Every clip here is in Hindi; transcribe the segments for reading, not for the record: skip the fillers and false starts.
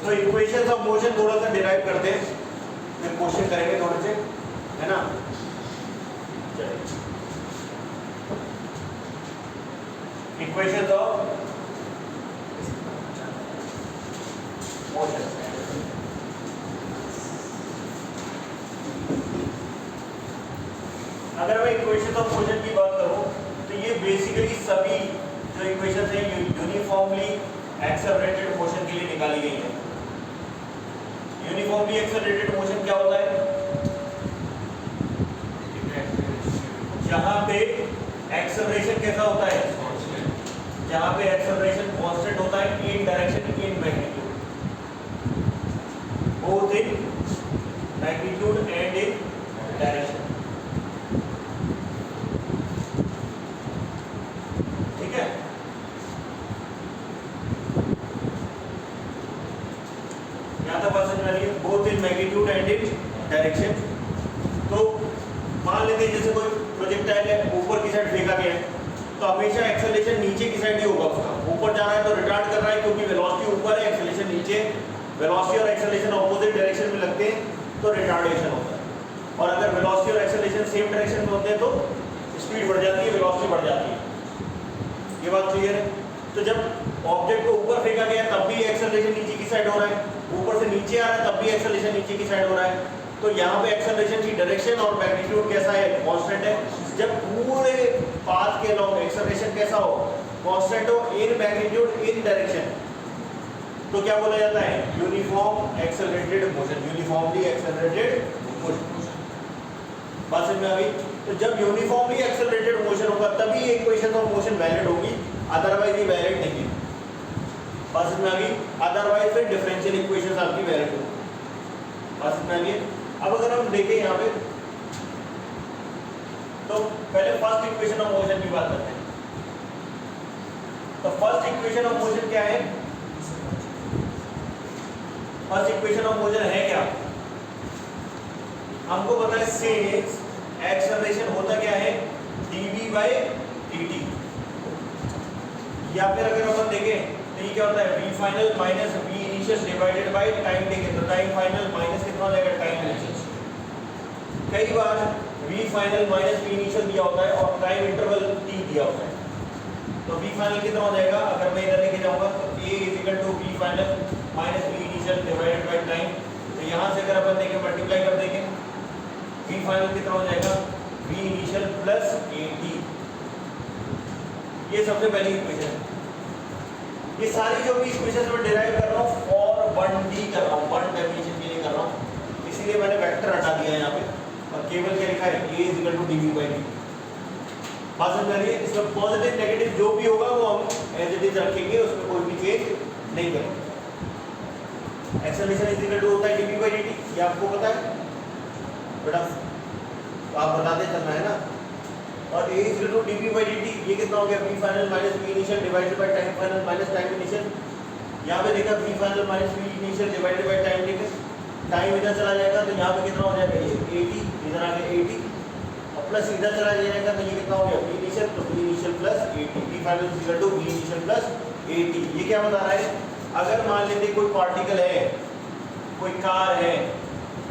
तो इक्वेशंस ऑफ मोशन थोड़ा सा डिराइव करते हैं, फिर क्वेश्चन करेंगे थोड़े से, है ना। इक्वेशंस ऑफ मोशन, अगर मैं इक्वेशन ऑफ मोशन की बात करूं तो ये बेसिकली सभी जो इक्वेशंस हैं यूनिफॉर्मली एक्सेलरेटेड मोशन के लिए निकाली गई है। यूनिफॉर्मली एक्सेलरेटेड मोशन क्या होता है? जहां पे एक्सेलरेशन कैसा होता है? जहां पे एक्सेलरेशन कांस्टेंट होता है इन direction in magnitude, both in magnitude and in direction. ठीक है, यहां तक बात समझ में आ रही है? Both in magnitude and in direction. तो मान लेते हैं जैसे कोई प्रोजेक्टाइल है ऊपर की साइड फेंका गया है, तो हमेशा एक्सेलरेशन नीचे की साइड ही होगा उसका। ऊपर जा रहा है तो रिटार्ड कर रहा है क्योंकि वेलोसिटी ऊपर है, एक्सेलरेशन नीचे। वेलोसिटी और एक्सेलरेशन ऑपोजिट डायरेक्शन में लगते हैं तो रिटार्डेशन होता है। और अगर वेलोसिटी और एक्सेलरेशन सेम डायरेक्शन में होते हैं तो स्पीड बढ़ जाती है, वेलोसिटी बढ़ जाती है। ये बात क्लियर है? तो जब ऑब्जेक्ट को ऊपर फेंका गया तब भी एक्सेलरेशन नीचे की साइड हो रहा है, ऊपर से नीचे आ रहा है तब भी एक्सेलरेशन नीचे की साइड हो रहा है। तो यहाँ पे एक्सेलरेशन की डायरेक्शन और मैग्नीट्यूड कैसा है? कांस्टेंट है। जब पूरे पाथ के लॉन्ग एक्सेलरेशन कैसा हो? कांस्टेंट हो इन मैग्नीट्यूड इन डायरेक्शन, तो क्या बोला जाता है? Uniform accelerated motion, uniformly accelerated motion. बात समझ में आ गई? तो जब यूनिफॉर्मली एक्सेलरेटेड मोशन होगा तभी इक्वेशन ऑफ मोशन वैलिड होगी, अदरवाइज ये वैलिड नहीं है। बात समझ में आ गई? अदरवाइज फिर डिफरेंशियल इक्वेशन आपकी वैलिड होगी। बात समझ में आ गई? अब अगर हम देखें यहाँ पे तो पहले फर्स्ट इक्वेशन ऑफ मोशन की बात करते हैं। तो फर्स्ट इक्वेशन ऑफ मोशन क्या है? फर्स्ट इक्वेशन ऑफ मोशन है क्या? हमको पता है सिंस एक्सेलरेशन होता क्या है? dv by dt। या फिर अगर अपन देखें तो ये क्या होता है? v final minus v initial divided by time taken. तो टाइम फाइनल माइनस कितना हो जाएगा? Time initial. कई बार v final minus v initial दिया होता है और टाइम इंटरवल t दिया होता है। तो v फाइनल कितना हो जाएगा? अगर मैं इधर लेके जाऊंगा तो a equal to v final minus v initial divided by time. तो यहां से अगर अपन देखें मल्टीप्लाई कर देंगे, v फाइनल कितना हो जाएगा? v initial plus at। ये सबसे पहली इक्वेशन है। ये सारी जो भी इक्वेशन मैं डिराइव कर रहा हूँ फॉर 1D कर रहा हूँ, 1 डेफिनेशन के लिए कर रहा हूँ, इसीलिए मैंने वेक्टर हटा दिया है यहाँ पे और केवल क्या लिखा है? a is equal to dv by dt। बात समझ में आ रही है? इसमें पॉजिटिव नेगेटिव जो भी होगा वो हम एज इट इज रखेंगे, उसमें कोई भी चेंज नहीं करेंगे। एक्सेलरेशन इज इक्वल टू होता है dv बाई dt, ये आपको पता है बेटा, तो आप बताते चलना है ना। और a is equal to dv by dt, ये कितना हो गया? v final minus v initial divided by time final minus time initial. यहाँ पे देखा v final minus v initial divided by time taken, time इधर चला जाएगा तो यहाँ पे कितना हो जाएगा? ये 80, इधर आ गया 80 और प्लस इधर चला जाएगा तो ये कितना हो गया? v इनिशियल, तो v initial plus 80, v final is equal to v initial plus 80। ये क्या बता रहा है? अगर मान लेते कोई पार्टिकल है, कोई कार है,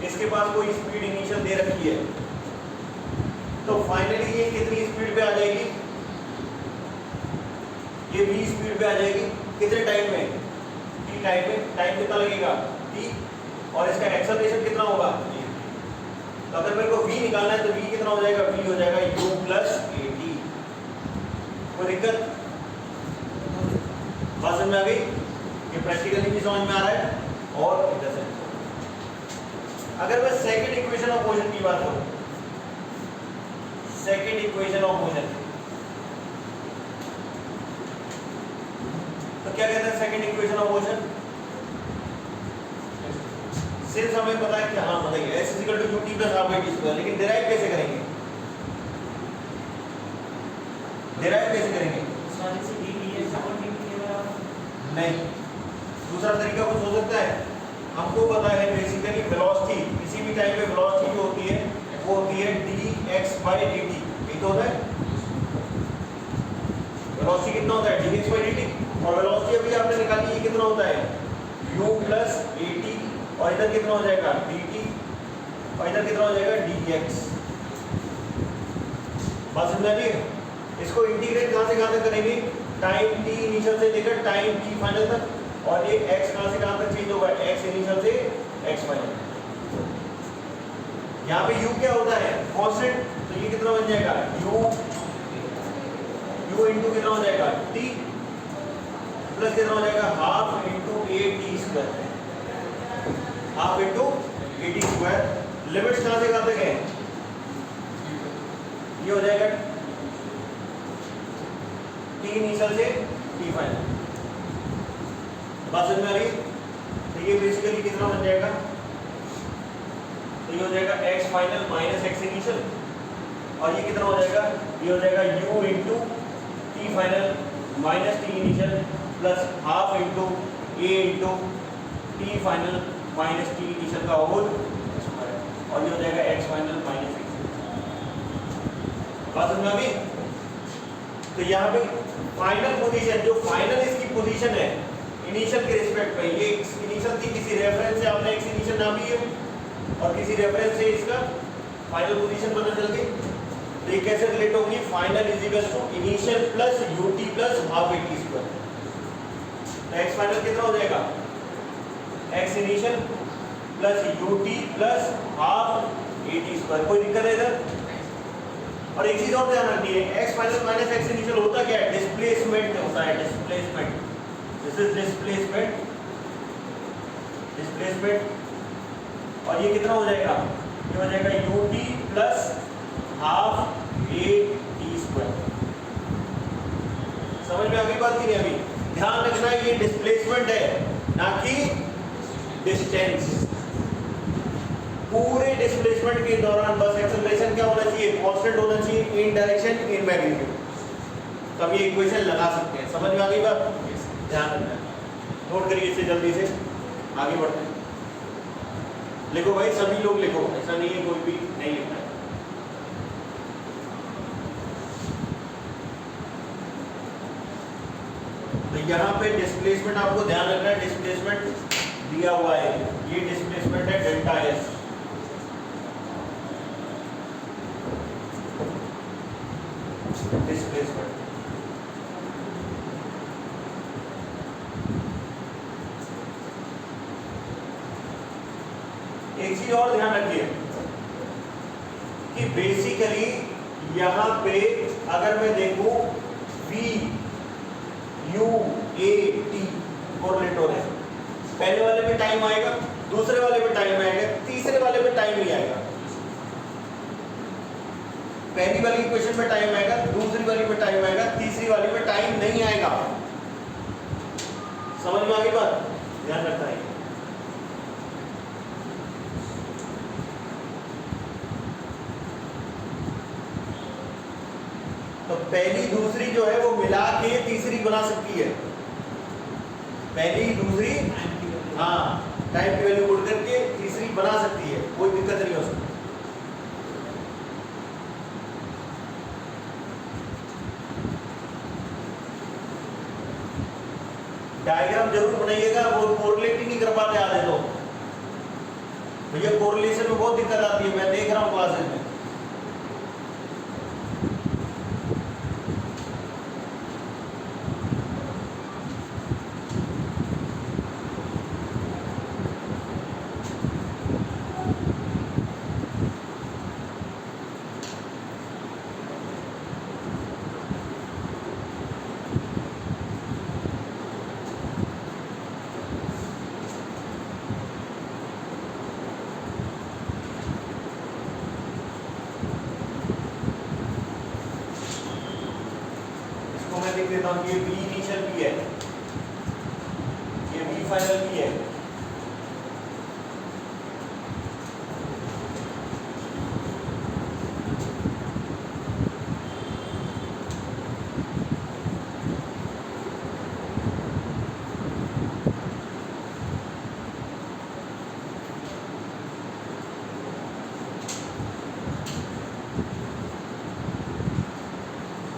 इसके पास कोई स्पीड इनिशियल दे रखी है, तो फाइनली ये कितनी स्पीड पे आ जाएगी? ये v स्पीड पे आ जाएगी। कितने टाइम में? t टाइम में। टाइम कितना लगेगा? t। और इसका एक्सेलरेशन कितना होगा? तो अगर मेरे को v निकालना है तो v कितना हो जाएगा? v हो जाएगा u प्लस at। कोई दिक्कत? बात समझ में आ गई? ये प्रैक्टिकली भी समझ में आ रहा है। और इधर से अगर मैं सेकंड इक्वेशन ऑफ मोशन की बात करूं, सेकंड इक्वेशन ऑफ मोशन तो क्या कहते हैं? Second equation of motion since हमें पता है कि हाँ बताइए s equal to ut plus half t square, लेकिन डिराइव कैसे करेंगे? डिराइव कैसे करेंगे? नहीं, दूसरा तरीका कुछ हो सकता है। हमको पता है बेसिकली वेलोसिटी, किसी भी टाइम पे वेलोसिटी जो होती है वो होती है dx by dt। ये तो होता है वेलोसिटी कितना होता है? dx by dt। और वेलोसिटी अभी आपने निकाली, ये कितना होता है? u प्लस at और इधर कितना हो जाएगा dt और इधर कितना हो जाएगा dx। बात समझ आ रही है? इसको इंटीग्रेट कहां से कहां तक करेंगे, टाइम t इनिशियल से लेकर टाइम t फाइनल तक, और ये x कहां से कहां तक चेंज होगा, x इनिशियल से x फाइनल। यहाँ पे u क्या होता है कांस्टेंट, तो ये कितना बन जाएगा u इंटू कितना हो जाएगा t प्लस कितना हो जाएगा हाफ इंटू ए टी स्क्वायर, हाफ इंटू ए टी स्क्वायर। लिमिट्स कहां से कहां तक है, ये हो जाएगा टी इनिशियल से टी फाइनल। बात समझ में आ रही? तो ये बेसिकली कितना बन जाएगा, तो ये हो जाएगा x final minus x initial, और ये कितना हो जाएगा, ये हो जाएगा u into T final minus T initial plus half into a into T final minus T initial का होल स्क्वायर, और ये हो जाएगा x फाइनल माइनस x। बात समझ में आ गई? तो यहाँ पे फाइनल पोजीशन, जो फाइनल इसकी पोजीशन है इनिशियल के रिस्पेक्ट में, ये इनिशियल थी किसी रेफरेंस से आपने x इनिशियल नाम ली है और किसी रेफरेंस से इसका फाइनल पोजीशन पता चल गई, तो ये कैसे रिलेट होगी, final is equal to initial plus ut plus half a t square. तो x फाइनल कितना हो जाएगा, x initial plus ut plus half a t square. कोई दिक्कत है इधर? और एक चीज और ध्यान रखनी है, x final minus x initial होता क्या है, डिस्प्लेसमेंट होता है, displacement. This is displacement, displacement, और ये कितना हो जाएगा, ये हो जाएगा ut plus half a t square. समझ में आ गई बात की नहीं? अभी ध्यान रखना है ये डिस्प्लेसमेंट है ना कि डिस्टेंस। पूरे डिस्प्लेसमेंट के दौरान बस एक्सेलरेशन क्या होना चाहिए, कांस्टेंट होना चाहिए इन डायरेक्शन इन मैग्नीट्यूड। तो हम ये इक्वेशन लगा सकते हैं। समझ में आ गई बात? ध्यान रखना है, नोट करिए इसे जल्दी से, आगे बढ़ते हैं। लिखो भाई, सभी लोग लिखो, ऐसा नहीं है कोई भी नहीं लिखना है। तो यहाँ पे डिस्प्लेसमेंट आपको ध्यान रखना है, डिस्प्लेसमेंट दिया हुआ है, ये डिस्प्लेसमेंट है डेल्टा एस। डिस्प्लेसमेंट एक चीज और ध्यान रखिए कि बेसिकली यहां पे अगर मैं देखूं V U A T correlate हो रहे हैं, पहले वाले में टाइम आएगा, दूसरे वाले में टाइम आएगा, तीसरे वाले में टाइम नहीं आएगा। पहली वाली इक्वेशन में टाइम आएगा, दूसरी वाली में टाइम आएगा, तीसरी वाली में टाइम नहीं आएगा। समझ में आ गई बात? ध्यान रखना है। तो पहली दूसरी जो है वो मिला के तीसरी बना सकती है, पहली दूसरी हाँ टाइम की वैल्यू उड़ करके तीसरी बना सकती है, कोई दिक्कत नहीं हो सकती। डायग्राम जरूर बनाइएगा, वो कोरिलेट ही नहीं कर पाते आधे लोग। भैया कोरिलेशन में बहुत दिक्कत आती है, मैं देख रहा हूँ क्लासेस में। लिख देता हूं, ये बी इनिशियल भी है, ये बी फाइनल भी है।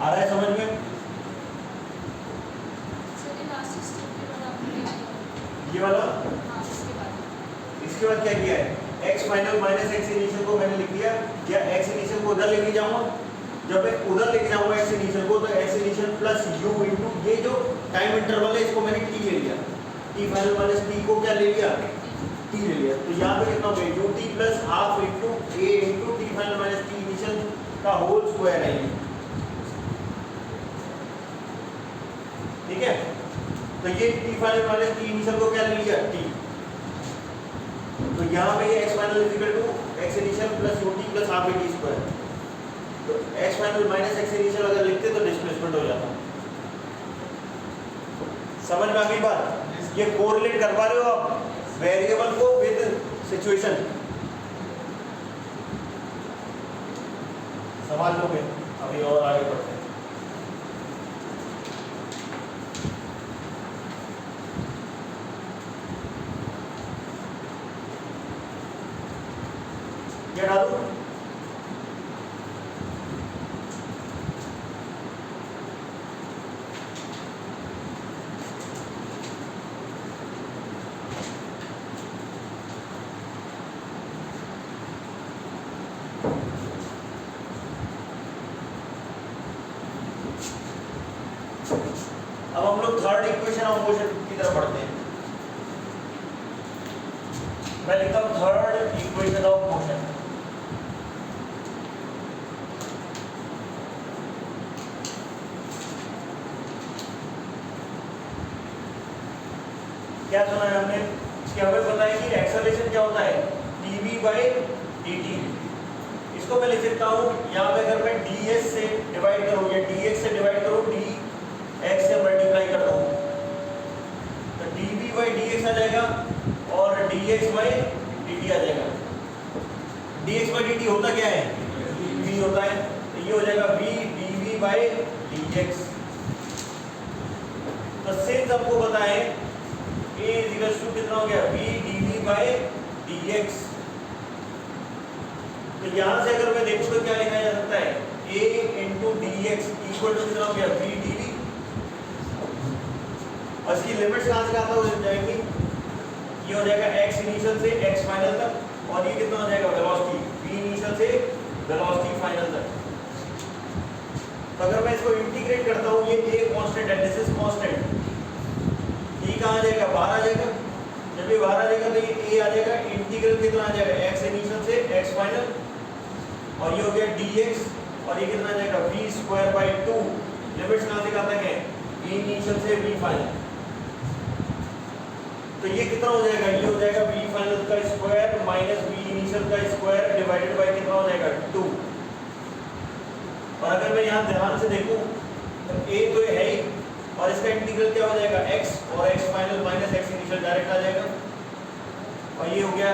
आ रहा है समझ में? ये वाला हाँ उसके बाद इसके बाद क्या किया है, x final minus x initial को मैंने लिख दिया, या x इनिशियल को उधर लेके जाऊंगा, जब मैं उधर लेके जाऊंगा x इनिशियल को, तो x initial plus u into ये जो टाइम इंटरवल है इसको मैंने t ले लिया, t फाइनल माइनस t को क्या ले लिया, t ले लिया। तो यहाँ पे कितना हो गया ut plus half into a into t final minus t initial का होल स्क्वायर है ये, ठीक है। तो ये t final minus t initial को क्या ले लिया, t। तो यहाँ पे ये x final is equal to x initial plus ut plus half a t square. तो x final minus x initial अगर लिखते तो डिस्प्लेसमेंट हो जाता। समझ में आ गई बात? ये कोरिलेट करवा रहे हो आप वेरिएबल को विद सिचुएशन। समझ लोगे? अभी और आगे बढ़ते हैं। क्या डालूं? अब हम लोग थर्ड इक्वेशन ऑफ मोशन की तरफ बढ़ते हैं। मैं लिखता हूं थर्ड इक्वेशन ऑफ मोशन। क्या सुना है हमने कि हमें पता है कि एक्सेलरेशन क्या होता है, dv बाई dt। इसको मैं लिख सकता हूं यहाँ पे, अगर मैं ds से डिवाइड करूँ या dx से डिवाइड करूँ, dx से मल्टीप्लाई कर दूँ, तो dv बाई dx आ जाएगा और dx बाई dt आ जाएगा। dx बाई dt होता क्या है, v होता है, तो ये हो जाएगा v dv बाई dx। तो सिंस आपको पता है a इक्वल्स टू कितना हो गया, v dv बाई dx। तो यहाँ से अगर मैं देखूँ तो क्या लिखा जा सकता है, a into d x equal to कितना हो गया, v dv। और इसकी लिमिट्स कहाँ से कहाँ तक हो जाएंगी, ये हो जाएगा x इनिशियल से x फाइनल तक, और ये कितना हो जाएगा वेलोसिटी, v इनिशियल से वेलोसिटी फाइनल तक। तो अगर मैं इसको इंटीग्रेट करता हूँ, ये a कांस्टेंट है, दिस इज कांस्टेंट, ये कहाँ आ जाएगा, बाहर आ जाएगा। जब ये बाहर आ जाएगा तो ये a आ जाएगा, इंटीग्रल कितना आ जाएगा, x इनिशियल से x फाइनल, और ये हो गया dx, और ये कितना आ जाएगा v स्क्वायर बाई 2। लिमिट्स कहाँ से कहाँ तक है, v इनिशियल से v फाइनल। तो ये कितना हो जाएगा, ये हो जाएगा v फाइनल का स्क्वायर माइनस v इनिशियल का स्क्वायर डिवाइडेड बाय कितना हो जाएगा 2। और अगर मैं यहाँ ध्यान से देखूं तो a तो है ही, और इसका इंटीग्रल क्या हो जाएगा, x, और x final minus x initial direct आ जाएगा, और ये हो गया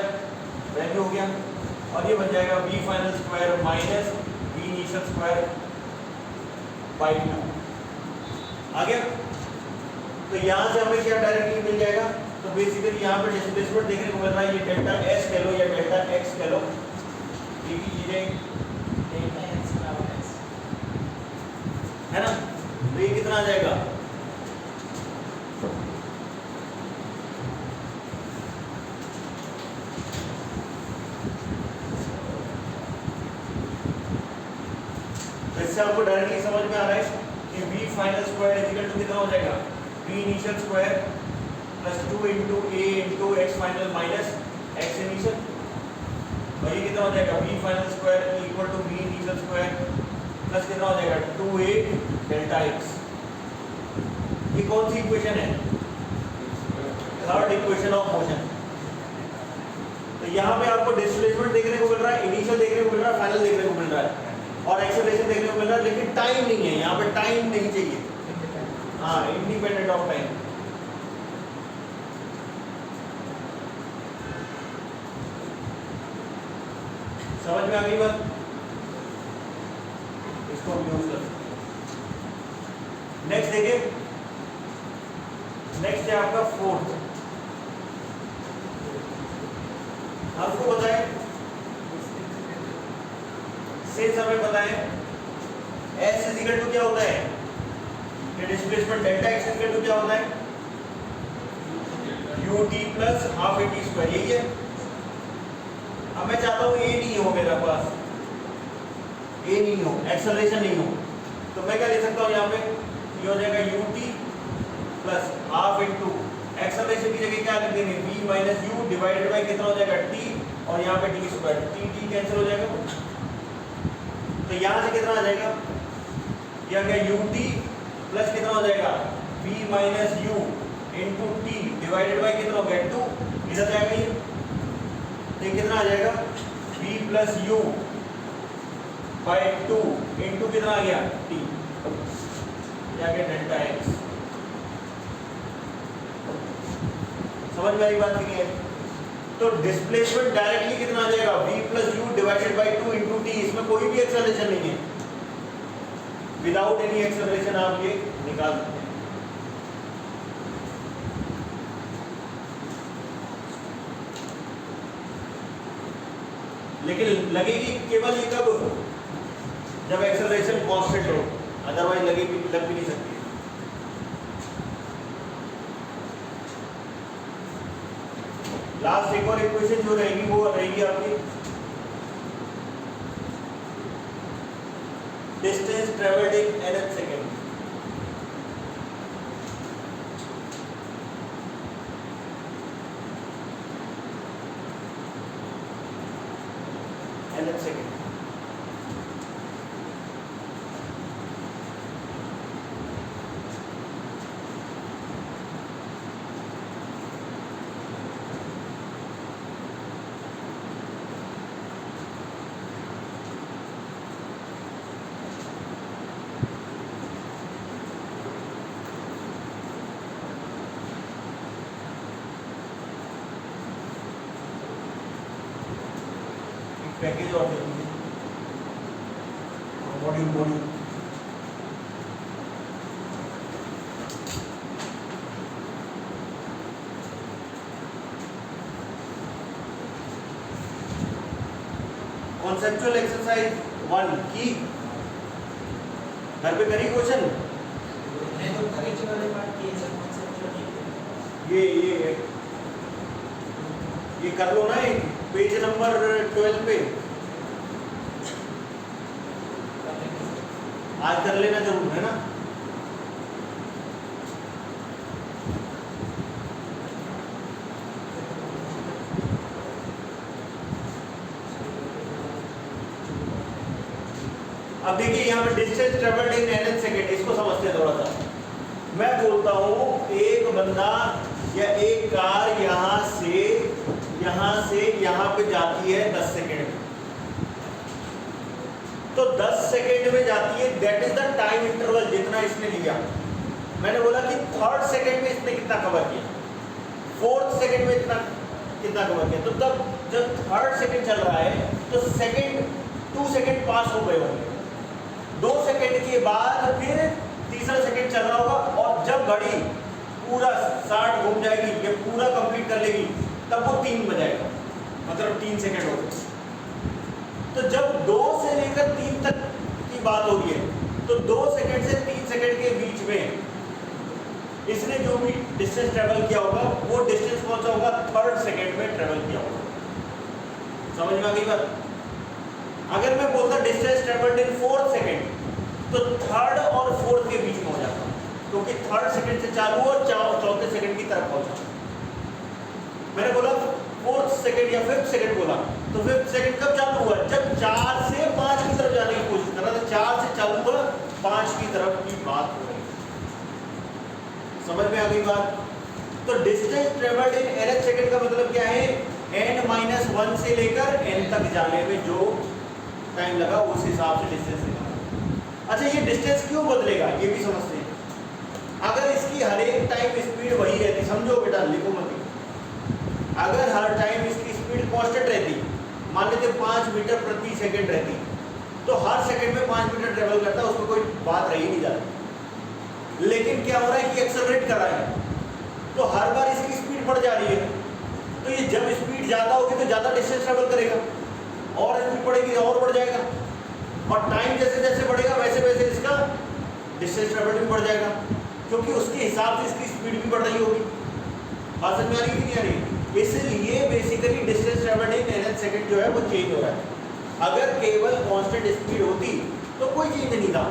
वैल्यू हो गया, और ये बन जाएगा v final square minus v initial square by 2। आ गया? तो यहाँ से हमें क्या डायरेक्टली मिल जाएगा, तो बेसिकली यहाँ पे डिस्प्लेसमेंट देखने को मिल रहा है, ये डेल्टा s कह लो या डेल्टा x कह लो, ये भी चीजें डेल्टा x बराबर x है ना। तो ये कितना आ जाएगा, तो इससे आपको डायरेक्टली समझ में आ रहा है कि v final square is equal to कितना हो जाएगा, v initial square plus 2 into a into x final minus x initial, और ये कितना हो जाएगा, v final square equal to v initial square plus कितना हो जाएगा 2a डेल्टा x। ये कौन सी इक्वेशन है, थर्ड इक्वेशन ऑफ मोशन। तो यहाँ पे आपको डिस्प्लेसमेंट देखने को मिल रहा है, इनिशियल देखने को मिल रहा है, फाइनल देखने को मिल रहा है, और एक्सेलरेशन देखने को मिल रहा है, लेकिन टाइम नहीं है यहाँ पे, टाइम नहीं चाहिए, हाँ इंडिपेंडेंट ऑफ टाइम। समझ में आ गई बात? इसको हम यूज कर सकते हैं। नेक्स्ट देखिए, नेक्स्ट है आपका फोर्थ। आपको पता है, सिंस हमें पता है s इज इक्वल टू क्या होता है, ये displacement delta x is equal to क्या होता है, u ut plus half at square, यही है। अब मैं चाहता हूँ a नहीं हो, मेरे पास a नहीं हो, एक्सेलरेशन नहीं हो, तो मैं क्या लिख सकता हूँ यहाँ पे, ये हो जाएगा ut plus half into acceleration की जगह क्या लिख देंगे v minus u divided by कितना हो जाएगा t, और यहाँ पे t स्क्वायर, t कैंसिल हो जाएगा, तो यहाँ से कितना आ जाएगा, ये आ गया ut प्लस कितना हो जाएगा v minus u into T divided by कितना हो गया 2, इधर जाएगा ये, तो कितना आ जाएगा v plus u by 2 into कितना आ गया t, क्या गया डेल्टा x। समझ में आई बात नहीं है? तो डिस्प्लेसमेंट डायरेक्टली कितना आ जाएगा v plus you divided by 2 into T, इसमें कोई भी एक्सेलरेशन नहीं है, विदाउट एनी एक्सेलरेशन आप ये निकाल सकते हैं। लेकिन लगेगी केवल ये कब, जब एक्सेलरेशन कांस्टेंट हो, अदरवाइज लगेगी, लग भी नहीं सकती। लास्ट एक और इक्वेशन जो रहेगी वो रहेगी आपकी distance travelled in nth second. nth second package और मॉड्यूल कॉन्सेप्चुअल एक्सरसाइज 1 की घर पे करी क्वेश्चन, तो करेक्ट वाले पार्ट किए सर, कॉन्सेप्चुअल ये कर लो ना, एक पेज नंबर 12 पे आज कर लेना जरूर है ना। अब देखिए यहाँ पे distance travelled in nth second, इसको समझते हैं थोड़ा सा। मैं बोलता हूँ एक बंदा या एक कार यहाँ से यहाँ पे जाती है 10 सेकेंड में, तो 10 सेकेंड में जाती है, that is the time interval जितना इसने लिया। मैंने बोला कि थर्ड सेकेंड में इसने कितना कवर किया, फोर्थ सेकेंड में इतना कितना कवर किया, तो तब जब थर्ड सेकेंड चल रहा है तो सेकेंड 2 सेकेंड पास हो गए होंगे, 2 सेकेंड के बाद फिर तीसरा सेकेंड चल रहा होगा, और जब घड़ी पूरा 60 घूम जाएगी, ये पूरा कंप्लीट कर लेगी, तब वो 3 बजाएगा, मतलब 3 सेकेंड हो गए। तो जब 2 से लेकर 3 तक की बात हो रही है, तो 2 सेकेंड से 3 सेकेंड के बीच में इसने जो भी डिस्टेंस ट्रेवल किया होगा, वो डिस्टेंस कौन सा होगा, थर्ड सेकेंड में ट्रेवल किया होगा। समझ में आ गई बात? अगर मैं बोलता डिस्टेंस ट्रेवल्ड इन 4th सेकेंड, तो थर्ड और फोर्थ के बीच में हो जाता, क्योंकि थर्ड सेकेंड से चालू और चौथे सेकेंड की तरफ पहुंचा। मैंने बोला 4th सेकेंड या 5th सेकेंड बोला, तो 5th सेकेंड कब चालू हुआ, जब 4 से 5 की तरफ जाने की कोशिश कर रहा था, 4 से चालू हुआ, 5 की तरफ की बात हो रही। समझ में आ गई बात? तो distance travelled in nth second का मतलब क्या है, n-1 से लेकर n तक जाने में जो टाइम लगा उस हिसाब से डिस्टेंस निकाला। अच्छा, ये डिस्टेंस क्यों बदलेगा ये भी समझते हैं। अगर इसकी हर एक टाइम स्पीड वही रहती, समझो बेटा, लिखो मत, अगर हर टाइम इसकी स्पीड कांस्टेंट रहती, मान लीजिए 5 मीटर प्रति सेकंड रहती, तो हर सेकंड में 5 मीटर ट्रेवल करता, उसमें कोई बात रही नहीं जाती। लेकिन क्या हो रहा है कि एक्सेलरेट कर रहा है, तो हर बार इसकी स्पीड बढ़ जा रही है, तो ये जब स्पीड ज़्यादा होगी तो ज़्यादा डिस्टेंस ट्रेवल करेगा, और स्पीड बढ़ेगी और बढ़ जाएगा, और टाइम जैसे जैसे बढ़ेगा वैसे वैसे इसका डिस्टेंस ट्रेवल भी बढ़ जाएगा, क्योंकि उसके हिसाब से इसकी स्पीड भी बढ़ रही होगी। बात समझ में आ रही है कि नहीं आ रही? इसलिए basically distance travelled in nth second जो है वो चेंज हो रहा है। अगर केवल कांस्टेंट स्पीड होती तो कोई चेंज नहीं था,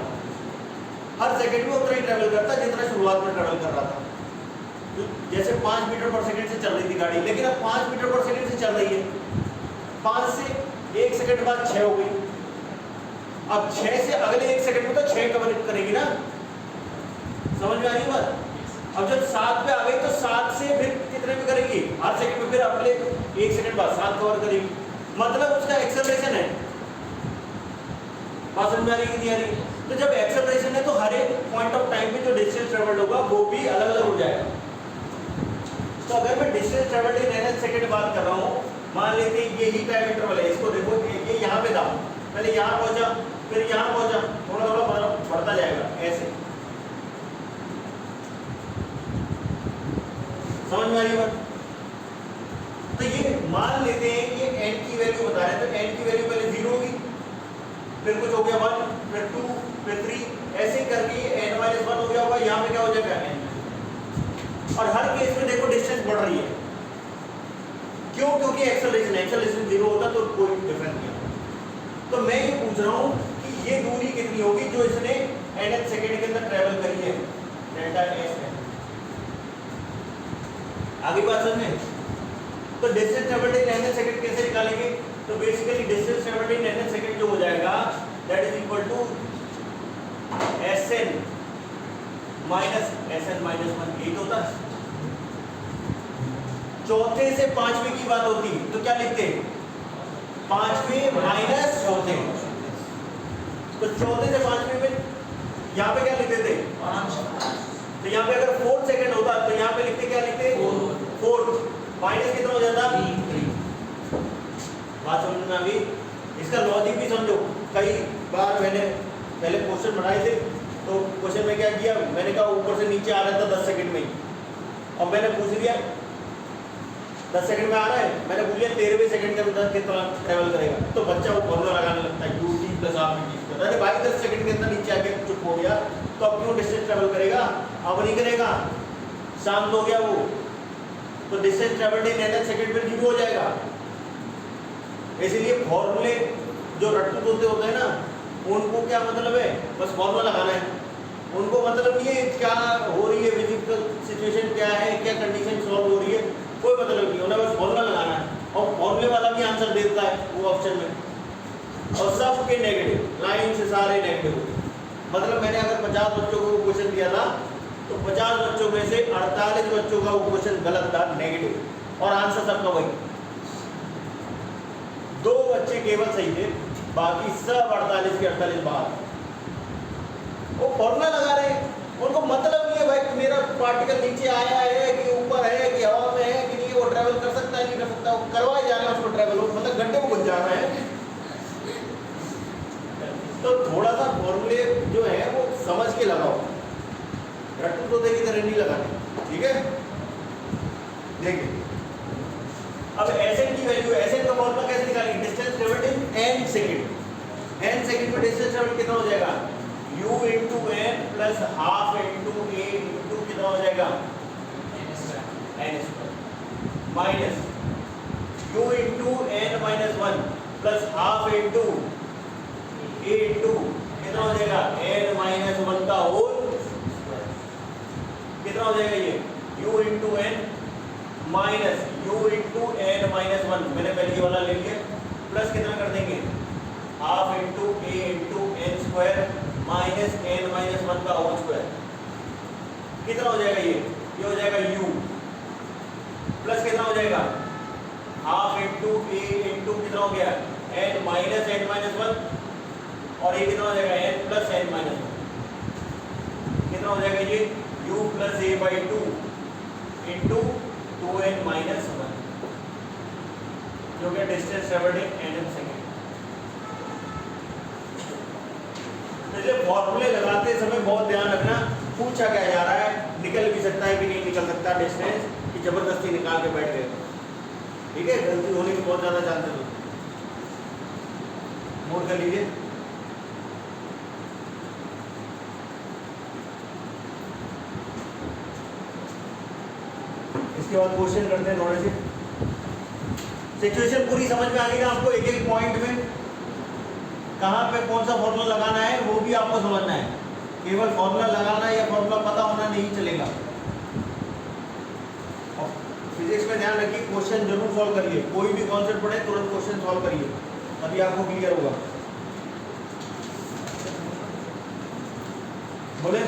हर सेकंड में उतना ही ट्रेवल करता जितना शुरुआत में ट्रेवल कर रहा था। जैसे 5 मीटर पर सेकंड से चल रही थी गाड़ी, लेकिन अब 5 मीटर पर सेकंड से चल रही है, 5 से 1 सेकंड बाद 6 हो गई, अब 6 से अगले 1 सेकंड में तो 6 कवर करेगी ना, समझ में आ रही बात? अब जब 7 पे आ गई तो 7 से फिर कितने में करेगी, हर सेकंड में फिर अगले 1 सेकंड बाद 7 कवर करेगी, मतलब उसका एक्सेलरेशन है। बात समझ में आ रही है कि नहीं आ रही? तो जब एक्सेलरेशन है तो हर एक पॉइंट ऑफ टाइम पे जो डिस्टेंस ट्रेवल्ड होगा वो भी अलग अलग हो जाएगा। तो अगर मैं distance travelled in nth second बात कर रहा हूँ, मान लेते हैं यही टाइम इंटरवल है, इसको देखो ये यहाँ पे था, पहले यहाँ पहुंचा फिर यहाँ पहुंचा, थोड़ा थोड़ा बढ़ता जाएगा ऐसे, समझ में आ रही बात? तो ये मान लेते हैं ये n की वैल्यू बता रहे हैं, तो n की वैल्यू पहले 0 होगी, फिर कुछ हो गया 1, फिर 2, फिर 3, ऐसे ही करके ये n-1 हो गया होगा, यहाँ पे क्या हो जाएगा n। और हर केस में देखो डिस्टेंस बढ़ रही है, क्यों? क्योंकि एक्सेलरेशन 0 होता तो कोई डिफरेंस नहीं होता। तो मैं ये पूछ रहा हूँ कि ये दूरी कितनी होगी जो इसने nth सेकंड के अंदर ट्रेवल करी है, डेल्टा s है। आगे बात समझे? तो distance travelled in nth second कैसे निकालेंगे? तो basically distance travelled in nth second जो हो जाएगा that is equal to Sn minus Sn minus 1, यही तो होता है। चौथे से पांचवे की बात होती तो क्या लिखते? पांचवे माइनस चौथे। तो चौथे से पांचवे में यहाँ पे क्या लिखते थे? 5। तो यहाँ पे अगर 4 सेकंड होता तो यहाँ पे लिखते क्या लिखते? 4 माइनस कितना हो जाता? 3। बात समझ में आ गई? इसका लॉजिक भी समझो। कई बार मैंने पहले क्वेश्चन बनाए थे, तो क्वेश्चन में क्या किया, मैंने कहा ऊपर से नीचे आ रहा था 10 सेकंड में ही, और मैंने पूछ लिया 10 सेकंड में आ रहा है, मैंने पूछ लिया 13वें सेकंड के अंदर कितना ट्रेवल करेगा, तो बच्चा वो फॉर्मूला लगाने लगता है ut प्लस RT। अरे भाई 10 सेकंड के अंदर नीचे आके चुप हो गया तो अब क्यों डिस्टेंस ट्रेवल करेगा? अब नहीं करेगा, शांत हो गया वो, तो distance travelled in nth second में 0 हो जाएगा। इसलिए फॉर्मूले जो रट्टू तोते होते हैं ना, उनको क्या मतलब है, बस फॉर्मूला लगाना है, उनको मतलब नहीं है क्या हो रही है, फिजिकल सिचुएशन क्या है, क्या कंडीशन सॉल्व हो रही है, कोई मतलब नहीं, उन्हें बस फॉर्मूला लगाना है, और फॉर्मूले वाला भी आंसर देता है वो ऑप्शन में, और सबके नेगेटिव, लाइन से सारे नेगेटिव। मतलब मैंने अगर 50 बच्चों को क्वेश्चन दिया था तो 50 बच्चों में से 48 बच्चों का वो क्वेश्चन गलत था, नेगेटिव, और आंसर सबका वही। 2 बच्चे केवल सही थे, बाकी सब 48 के 48 बाहर। वो फॉर्मूला लगा रहे हैं, उनको मतलब नहीं है भाई मेरा पार्टिकल नीचे आया है कि ऊपर है कि हवा में है कि नहीं, वो ट्रैवल कर सकता है नहीं कर सकता, वो करवाए जा रहे हैं उसको ट्रैवल, मतलब गड्ढे में घुस जा रहा है। तो थोड़ा सा फॉर्मूले जो है वो समझ के लगाओ, रट्टू तो देखी तरह नहीं लगाने, ठीक है? देखिए अब Sn की वैल्यू, Sn का फॉर्मूला कैसे निकालेंगे? Distance travelled in n second, n second में डिस्टेंस ट्रेवल्ड कितना हो जाएगा? u into n plus half into a into कितना हो जाएगा? n square minus u into n minus 1 plus half into a into कितना हो जाएगा? n माइनस 1 का होल स्क्वायर। कितना हो जाएगा ये? u into n minus u into n minus 1, मैंने पहले ये वाला ले लिया, प्लस कितना कर देंगे? Half into a into n square minus n minus 1 का होल स्क्वायर। कितना हो जाएगा ये? ये हो जाएगा u प्लस कितना हो जाएगा? हाफ इंटू a इंटू कितना हो गया? n माइनस n माइनस 1, और ये कितना हो जाएगा? n plus n minus 1। कितना हो जाएगा ये? u plus a by 2 into 2n minus 1, जो कि distance travelled in nth second. इसलिए फॉर्मूले लगाते समय बहुत ध्यान रखना, पूछा क्या जा रहा है, निकल भी सकता है कि नहीं निकल सकता डिस्टेंस, कि जबरदस्ती निकाल के बैठ गए, ठीक है? गलती होने की बहुत ज्यादा चांसेस होते हैं। नोट कर लीजिए। इसके उसके बाद क्वेश्चन करते हैं थोड़े से। सिचुएशन पूरी समझ में आ गई ना आपको? एक एक पॉइंट में कहाँ पे कौन सा फॉर्मूला लगाना है वो भी आपको समझना है। केवल फॉर्मूला लगाना या फॉर्मूला पता होना नहीं चलेगा। फिजिक्स में ध्यान रखिए, क्वेश्चन जरूर सॉल्व करिए। कोई भी कॉन्सेप्ट पढ़े तुरंत क्वेश्चन सॉल्व करिए, तभी आपको क्लियर होगा। बोले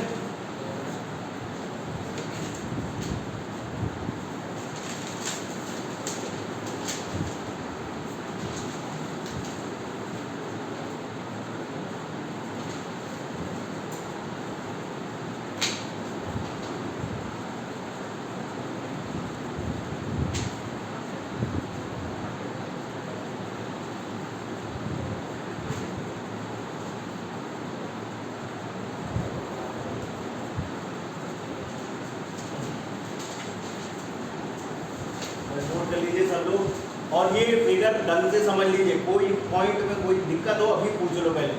नोट कर लीजिए सब लोग। और ये फिगर ढंग से समझ लीजिए, कोई पॉइंट में कोई दिक्कत हो अभी पूछ लो पहले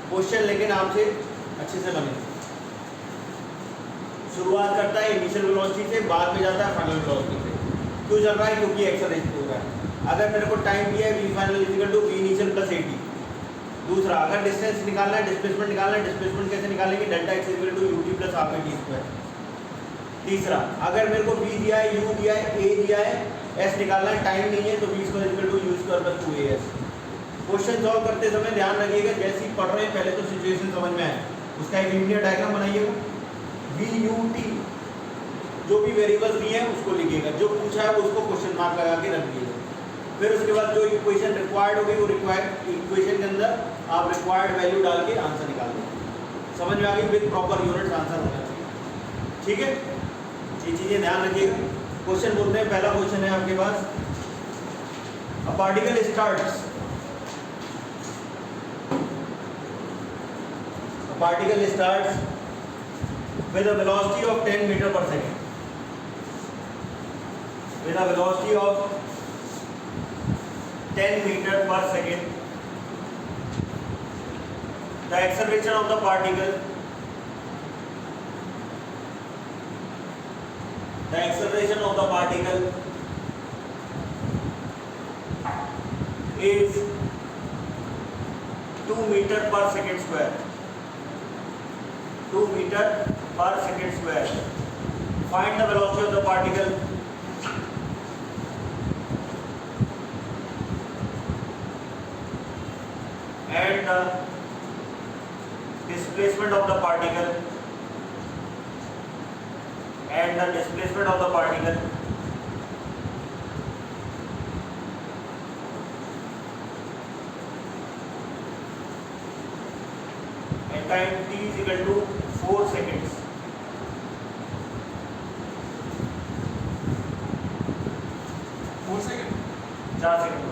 क्वेश्चन, लेकिन आपसे अच्छे से बने। शुरुआत करता है इनिशियल वेलोसिटी से, बाद में जाता है फाइनल वेलोसिटी से। क्यों चल रहा है? क्योंकि एक्सेलरेशन हो रहा है। अगर मेरे को टाइम दिया है v final equal to v initial plus 80। दूसरा, अगर डिस्टेंस निकालना है, डिस्प्लेसमेंट निकालना है, डिस्प्लेसमेंट कैसे निकालेंगे? Delta x equal to ut plus half t square. तीसरा, अगर मेरे को v दिया है, u दिया है, a दिया है, s निकालना है, टाइम नहीं है, तो v square equal to u square plus 2as। Question solve करते समय ध्यान रखिएगा, जैसे ही पढ़ रहे हैं पहले तो सिचुएशन समझ में आए, उसका एक लीनियर डायग्राम बनाइएगा। v ut जो भी वेरिएबल्स दिए हैं उसको लिखिएगा, जो पूछा है उसको क्वेश्चन मार्क लगा के रख दीजिएगा। फिर उसके बाद जो इक्वेशन रिक्वायर्ड होगी वो रिक्वायर्ड इक्वेशन के अंदर आप रिक्वायर्ड वैल्यू डाल के आंसर निकाल देंगे। समझ में आ गई? विद प्रॉपर यूनिट्स आंसर होना चाहिए। ठीक है, ये चीजें ध्यान रखिएगा। क्वेश्चन बोलते हैं, पहला क्वेश्चन है आपके पास, अ particle starts with a velocity of 10 meter per second. With a velocity of 10 meter per second, the acceleration of the particle is 2 meter per second square. 2 meter per second square. Find the velocity of the particle and the displacement of the particle at time t is equal to 4 seconds. चार सेकंड।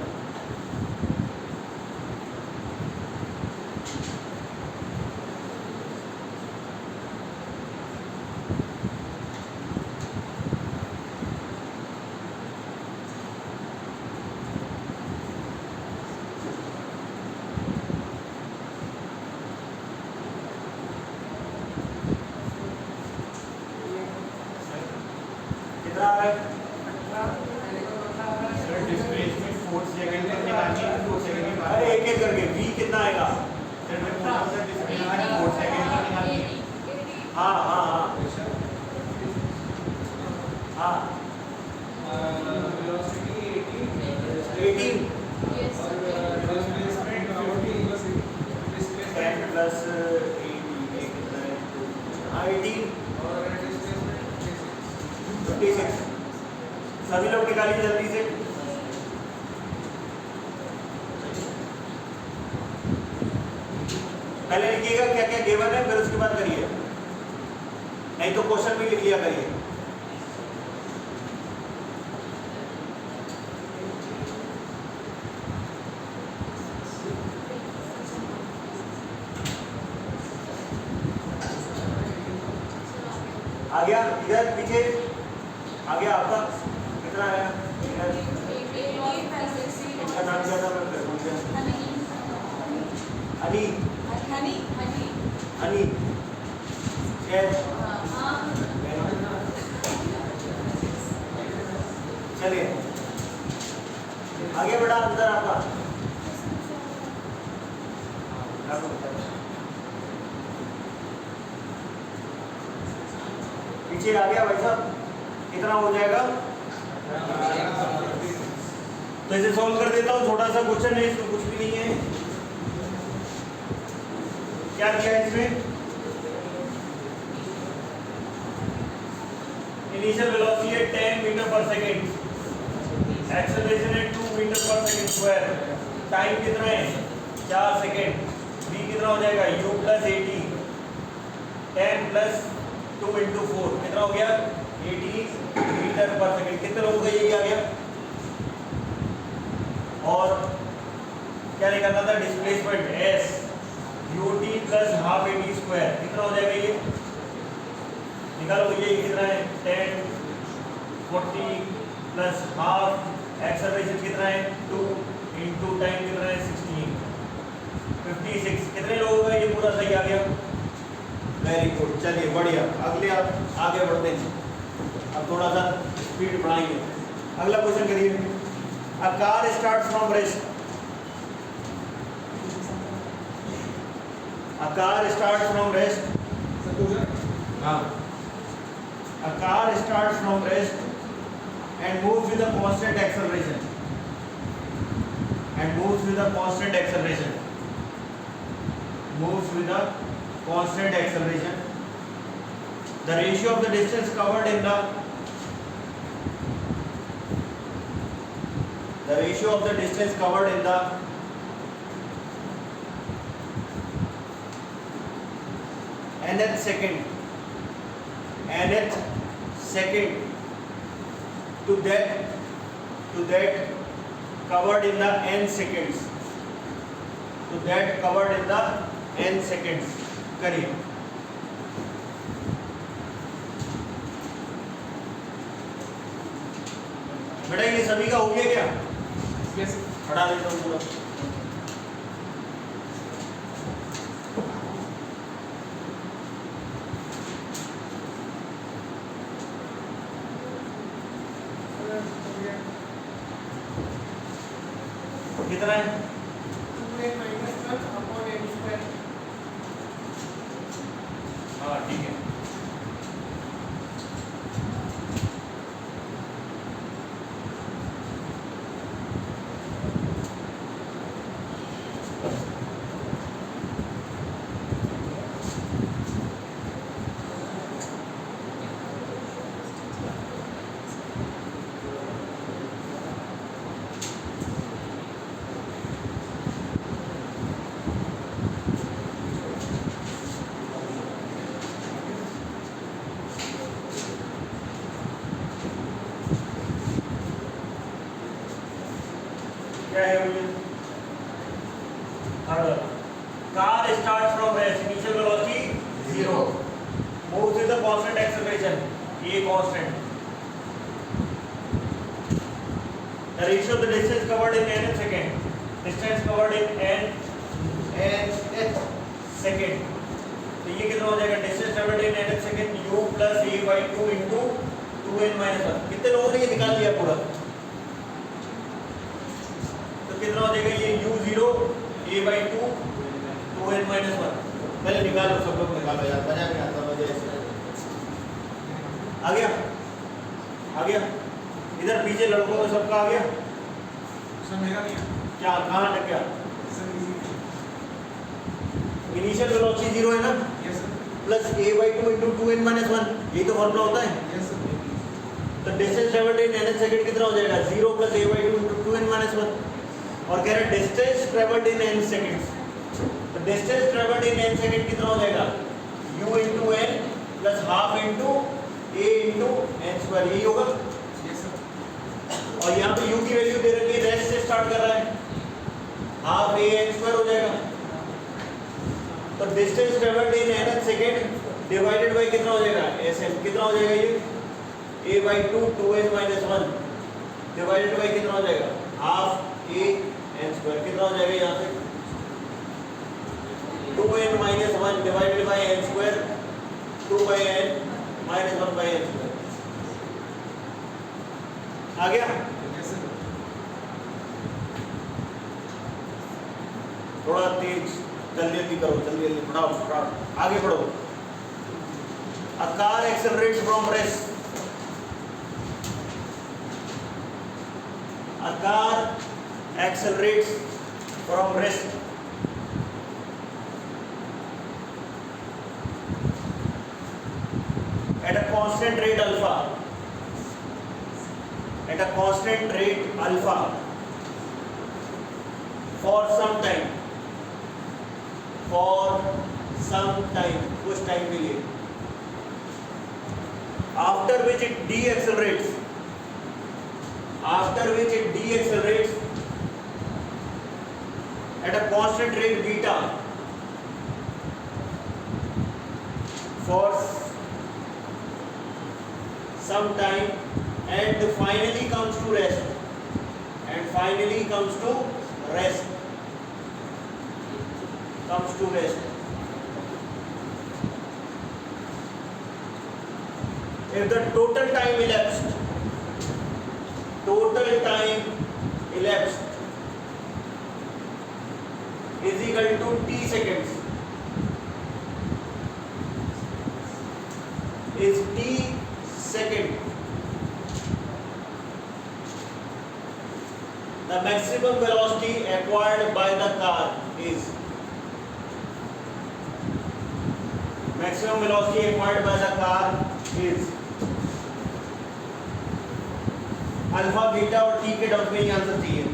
कितना आ रहा है? अरे एक एक करके v कितना आएगा? हाँ हाँ हाँ हाँ 18 10 प्लस 18 56। सभी लोग निकालिए जल्दी से। पहले लिखिएगा क्या क्या गिवन है, फिर उसके बाद करिए, नहीं तो क्वेश्चन भी लिख लिया करिए। आ गया? इधर पीछे आ गया आपका? कितना आया? इसका नाम क्या था? हनी हनी चलिए आगे बढ़ा अंदर आपका पीछे आ गया भाई साहब, कितना हो जाएगा? तो इसे सॉल्व कर देता हूँ, छोटा सा क्वेश्चन है, इसमें कुछ भी नहीं है। क्या दिया है इसमें? इनिशियल वेलोसिटी है 10 मीटर पर सेकेंड, एक्सेलरेशन है 2 मीटर पर सेकेंड स्क्वायर, टाइम कितना है 4 सेकेंड, v कितना हो जाएगा u प्लस 80, 10 प्लस 2 इंटू 4 कितना हो गया 80 मीटर पर सेकेंड। कितने लोगों का यही आ गया? और क्या निकालना था? Displacement s ut plus half 80 square कितना हो जाएगा ये? निकालो, ये कितना है 10 40 प्लस हाफ, एक्सेलरेशन कितना है 2 इंटू टाइम कितना है 16 56। कितने लोगों का ये पूरा सही आ गया? वेरी गुड, चलिए बढ़िया। अगले आप आगे बढ़ते हैं, अब थोड़ा सा स्पीड बढ़ाएंगे। अगला क्वेश्चन करिए। A car start from rest, a car start from rest, हाँ, a car starts from rest and moves with a constant acceleration, and moves with a constant acceleration, moves with a constant acceleration. The ratio of the distance covered in the ratio of the distance covered in the nth second to that covered in the n seconds, to that covered in the n seconds करिए। बेटा ये सभी का हो गया क्या? यस हटा देता हूँ पूरा। कितना है? 2n minus 1 upon n square। हाँ ठीक है। क्या है ये? Car start from rest, initial velocity 0, moves with the constant acceleration, ये constant. The ratio of the distance covered in n second, distance covered in n second, तो ये कितना हो जाएगा? Distance covered in n second u plus a by 2 into 2n minus 1। कितने लोगों ने ये निकाल लिया पूरा? कितना हो जाएगा ये u0 a by 2 2n minus 1। पहले निकालो, सब लोग निकालो यार, मजा नहीं आता मुझे ऐसे। आ गया? आ गया? इधर पीछे लड़कों में सबका आ गया? सर मेरा नहीं है। क्या कहाँ अटक गया? सर इनिशियल वेलोसिटी 0 है ना, yes sir. Plus a by 2 into 2n minus 1, यही तो फॉर्मूला होता है। Yes sir. तो distance travelled in n second कितना हो जाएगा? 0 plus a by 2 into 2n minus 1। और कह रहे distance travelled in n seconds, तो distance travelled in n second कितना हो जाएगा? u into n plus half into a into n square, यही होगा। Yes sir. और यहाँ पे u की वैल्यू दे रखी है, रेस्ट से स्टार्ट कर रहा है, हाफ a n स्क्वायर हो जाएगा। तो distance travelled in n second divided by कितना हो जाएगा? sm कितना हो जाएगा ये? a by 2 2n minus 1 divided bye कितना हो जाएगा? हाफ a n स्क्वायर, कितना हो जाएगा यहाँ से? 2n minus 1 divided by n square, 2 by n minus 1 by n square. आ गया? थोड़ा तेज, जल्दी करो, जल्दी बढ़ाओ, आगे बढ़ो। A car accelerates from rest. A car accelerates from rest. At a constant rate alpha. At a constant rate alpha. For some time. For some time. कुछ टाइम के लिए. After which it deaccelerates. After which it deaccelerates at a constant rate beta for some time and finally comes to rest. And finally comes to rest. Comes to rest. If the total time elapsed is equal to t seconds, is t second, the maximum velocity acquired by the car is alpha, beta और टी के टर्म्स में ही आंसर चाहिए।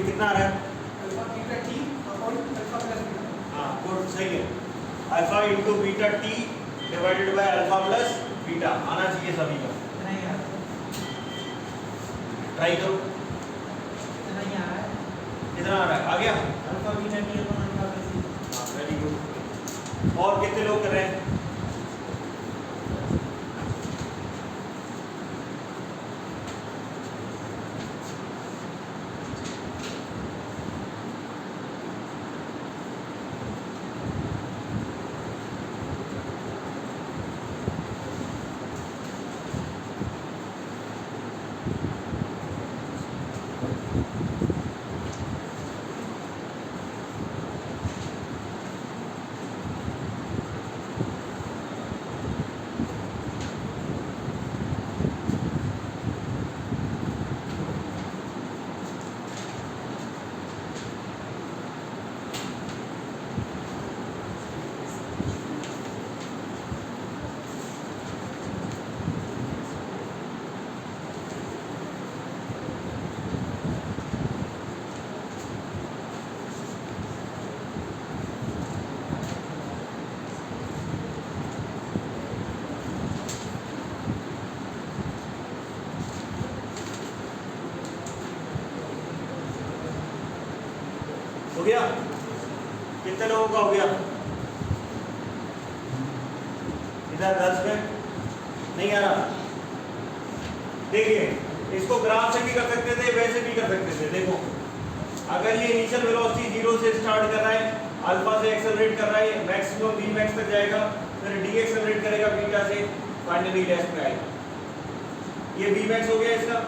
कितना आ रहा है? Alpha beta T upon alpha plus beta. हाँ गुड, सही है। Alpha into beta T divided by alpha plus beta आना चाहिए सभी का। नहीं यार, ट्राई करो। इतना ही आ रहा है। कितना आ रहा है? आ गया? Alpha beta T upon alpha plus beta. हाँ वेरी गुड। और कितने लोग कर रहे हैं? हो गया? कितने लोगों का हो गया? इधर 10 में नहीं आ रहा। देखिए इसको ग्राफ से भी कर सकते थे, वैसे भी कर सकते थे। देखो अगर ये इनिशियल वेलोसिटी 0 से स्टार्ट कर रहा है, अल्फा से एक्सेलरेट कर रहा है, मैक्सिमम वी मैक्स तक जाएगा, फिर डी एक्सेलरेट करेगा बीटा से, फाइनली रेस्ट पे आएगा। ये वी मैक्स हो गया इसका।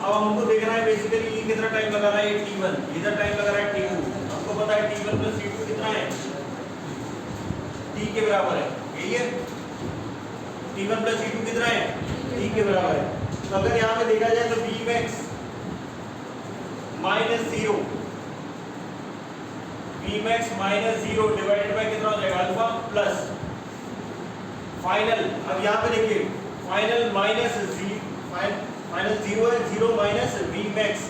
अब हमको देखना है बेसिकली ये कितना टाइम लगा रहा है, t1, इधर टाइम लगा रहा है t2। हमको पता है t1 प्लस t2 कितना है, t के बराबर है, यही है। t1 प्लस t2 कितना है, t के बराबर है। तो अगर यहाँ पे देखा जाए तो vmax minus 0, vmax minus 0 divided by कितना हो जाएगा, अल्फा प्लस फाइनल। अब यहाँ पे देखिए फाइनल माइनस माइनस जीरो है, zero minus v max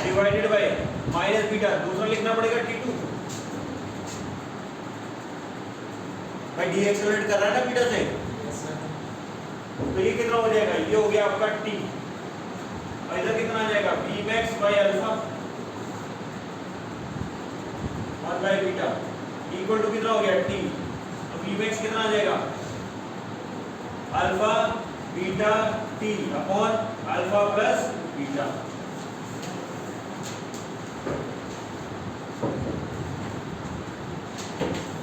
divided by minus beta, दूसरा लिखना पड़ेगा T2 भाई, डी एक्सेलरेट कर रहा है ना बीटा से, तो ये कितना हो जाएगा, ये हो गया आपका T, और इधर कितना आ जाएगा v max by alpha 1 by beta equal to कितना हो गया T, तो वी मैक्स कितना आ जाएगा alpha beta T upon alpha plus beta.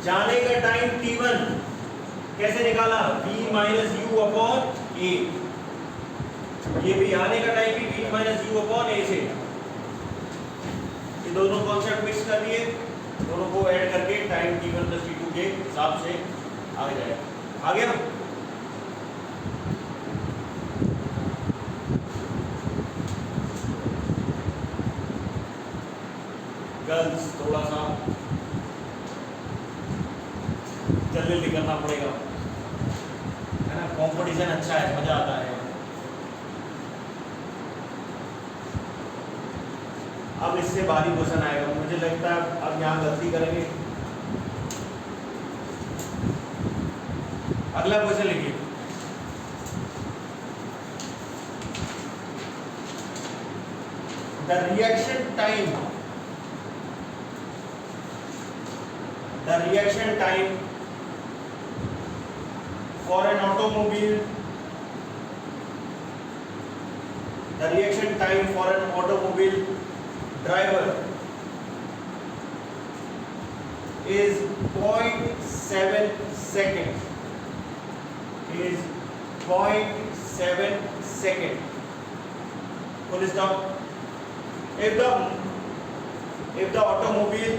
जाने का टाइम T1 कैसे निकाला, v माइनस यू अपॉन ए, ये भी आने का टाइम भी v माइनस यू अपॉन ए से, ये दोनों कॉन्सेप्ट मिक्स कर दिए, दोनों को ऐड करके टाइम T1 प्लस T2 के हिसाब से आ जाएगा। आ गया, गर्ल्स थोड़ा सा जल्दी करना पड़ेगा, है ना, कंपटीशन अच्छा है, मजा आता है। अब इससे भारी क्वेश्चन आएगा, मुझे लगता है अब यहाँ गलती करेंगे। अगला क्वेश्चन लिखिए, the reaction time for an automobile, the reaction time for an automobile driver is 0.7 second, is 0.7 second, full stop. If the automobile,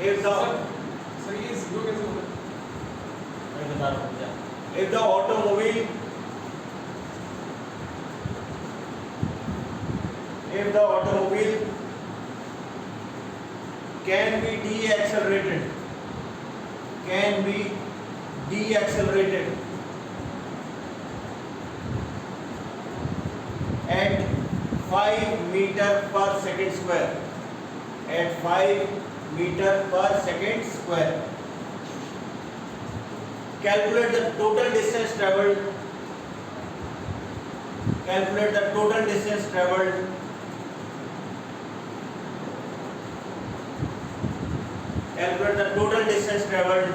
if the sir ये जीरो कैसे होगा? मैं बता रहा हूँ, if the automobile can be deaccelerated at 5 meter per second square, at 5 meter per second square. Calculate the total distance traveled. Calculate the total distance traveled. Calculate the total distance traveled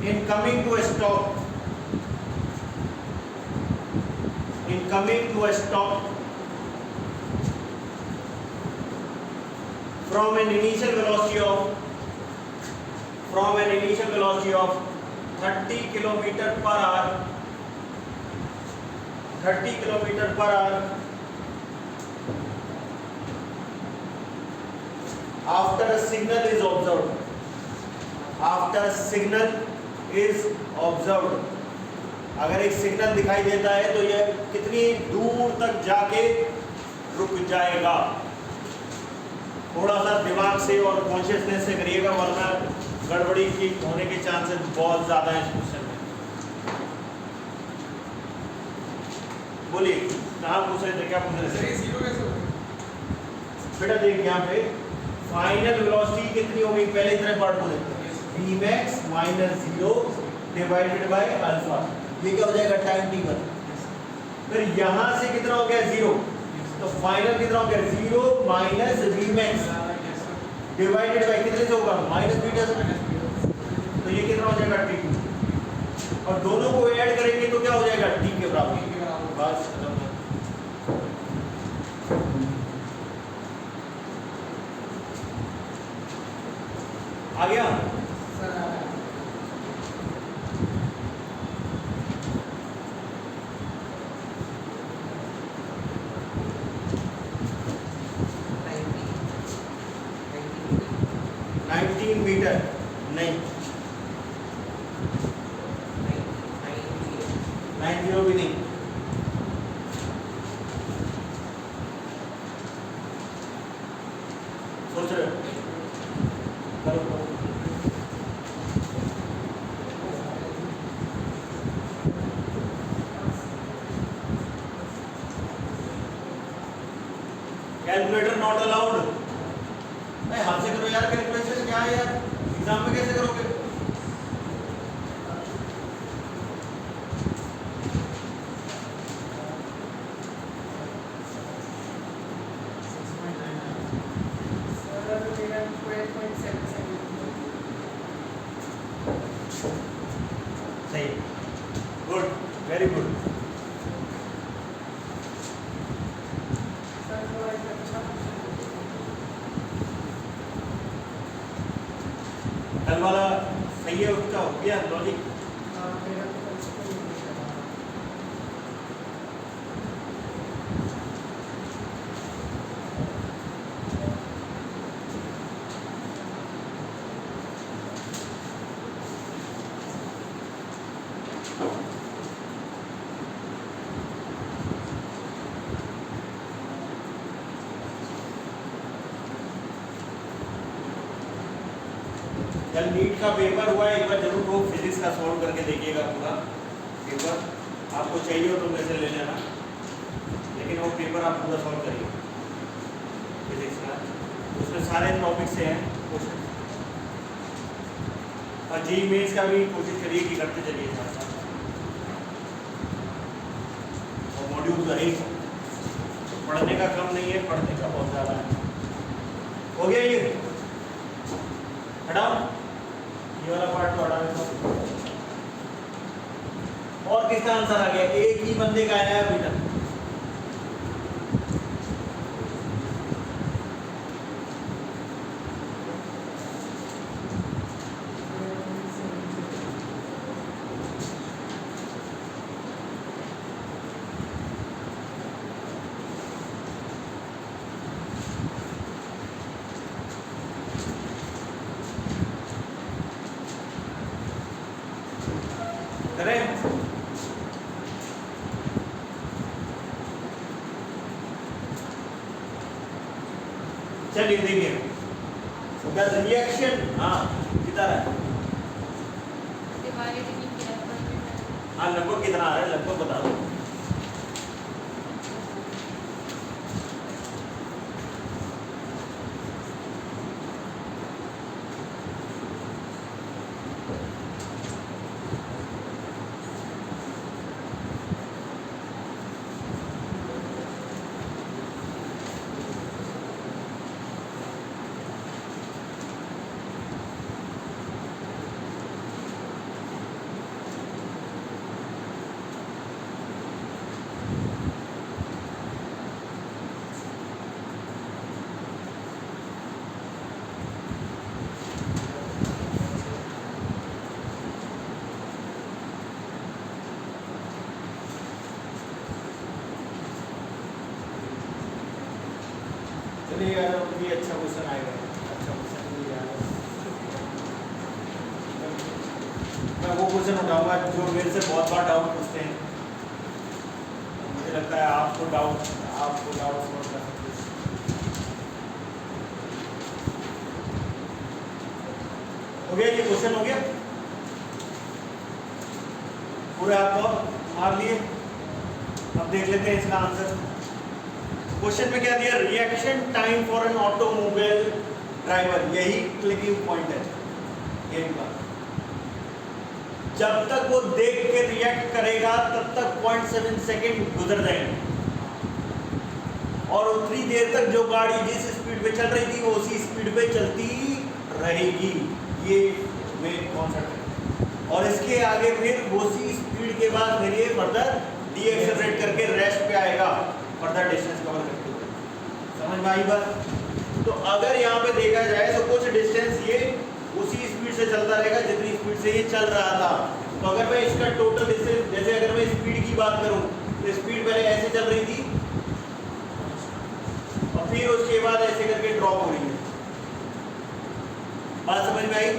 in coming to a stop. In coming to a stop from an initial velocity of 30 kilometer per hour, 30 kilometer per hour, after a signal is observed, अगर एक सिग्नल दिखाई देता है तो यह कितनी दूर तक जाके रुक जाएगा। थोड़ा सा दिमाग से और कॉन्शियसनेस से करिएगा, वरना गड़बड़ी की होने के चांसेस बहुत ज्यादा है इस क्वेश्चन में। बोलिए कहाँ पूछ रहे थे, क्या पूछ रहे सर ये थे? जीरो कैसे होगा? बेटा देख यहाँ पे फाइनल वेलोसिटी कितनी होगी, पहले इतने पार्ट को देखते हैं, v max minus 0 divided by alpha, ये क्या हो जाएगा टाइम T1। फिर यहाँ से कितना हो गया 0, तो फाइनल कितना हो गया 0 minus v max divided by कितने से होगा माइनस बीटा से, तो ये कितना हो जाएगा T2, और दोनों को ऐड करेंगे तो क्या हो जाएगा T के बराबर। बस खत्म। आ गया, सर 19 मीटर नहीं, 90 भी नहीं, सोच रहे हो? करो। Calculator not allowed. नहीं हाथ से करो यार, कैलकुलेशन क्या है यार, एग्जाम में कैसे करोगे? सही, गुड, वेरी गुड। कल वाला सही है, उसका हो गया लॉजिक। कल नीट का पेपर हुआ है, एक बार जरूर वो फिजिक्स का सॉल्व करके देखिएगा पूरा पेपर। आपको चाहिए हो तो मेरे से ले लेना, लेकिन वो पेपर आप पूरा सॉल्व करिए फिजिक्स का, उसमें सारे टॉपिक से हैं क्वेश्चन। और जी मेंस का भी कोशिश करिए कि करते चलिए साथ साथ, और मॉड्यूल तो है ही, पढ़ने का कम नहीं है, पढ़ने का बहुत ज़्यादा है। हो गया ये, हटाओ ये वाला पार्ट तो हटा देता। और किसका आंसर आ गया? एक ही बंदे का आया है अभी तक। करें? चलिए देखिए, द रिएक्शन, हाँ कितना है? हाँ लगभग कितना आ रहा है, लगभग बता दो। चलिए यार, ये अच्छा क्वेश्चन आएगा, अच्छा क्वेश्चन भी आएगा। मैं वो क्वेश्चन उठाऊंगा जो मेरे से बहुत बार डाउट पूछते हैं, मुझे लगता है आपको डाउट सॉल्व कर सकते हैं। हो गया ये क्वेश्चन, हो गया पूरे, आपको मार लिए। अब देख लेते हैं इसका आंसर। क्वेश्चन में क्या दिया? Reaction time for an automobile driver, यही क्लिकिंग पॉइंट है गेम का। जब तक वो देख के रिएक्ट करेगा तब तक 0.7 सेकेंड गुजर जाएंगे, और उतनी देर तक जो गाड़ी जिस स्पीड पे चल रही थी वो उसी स्पीड पे चलती रहेगी। ये मेन कॉन्सेप्ट है। और इसके आगे फिर उसी स्पीड के बाद फिर ये फर्दर डीएक्सेलरेट करके रेस्ट पे आएगा, फर्दर डिस्टेंस कवर करते हुए। समझ में आई बात? तो अगर यहाँ पे देखा जाए तो कुछ डिस्टेंस ये उसी स्पीड से चलता रहेगा जितनी स्पीड से ये चल रहा था। तो अगर मैं इसका टोटल डिस्टेंस, जैसे अगर मैं स्पीड की बात करूं तो स्पीड पहले ऐसे चल रही थी और फिर उसके बाद ऐसे करके ड्रॉप हो रही है। बात समझ में आई?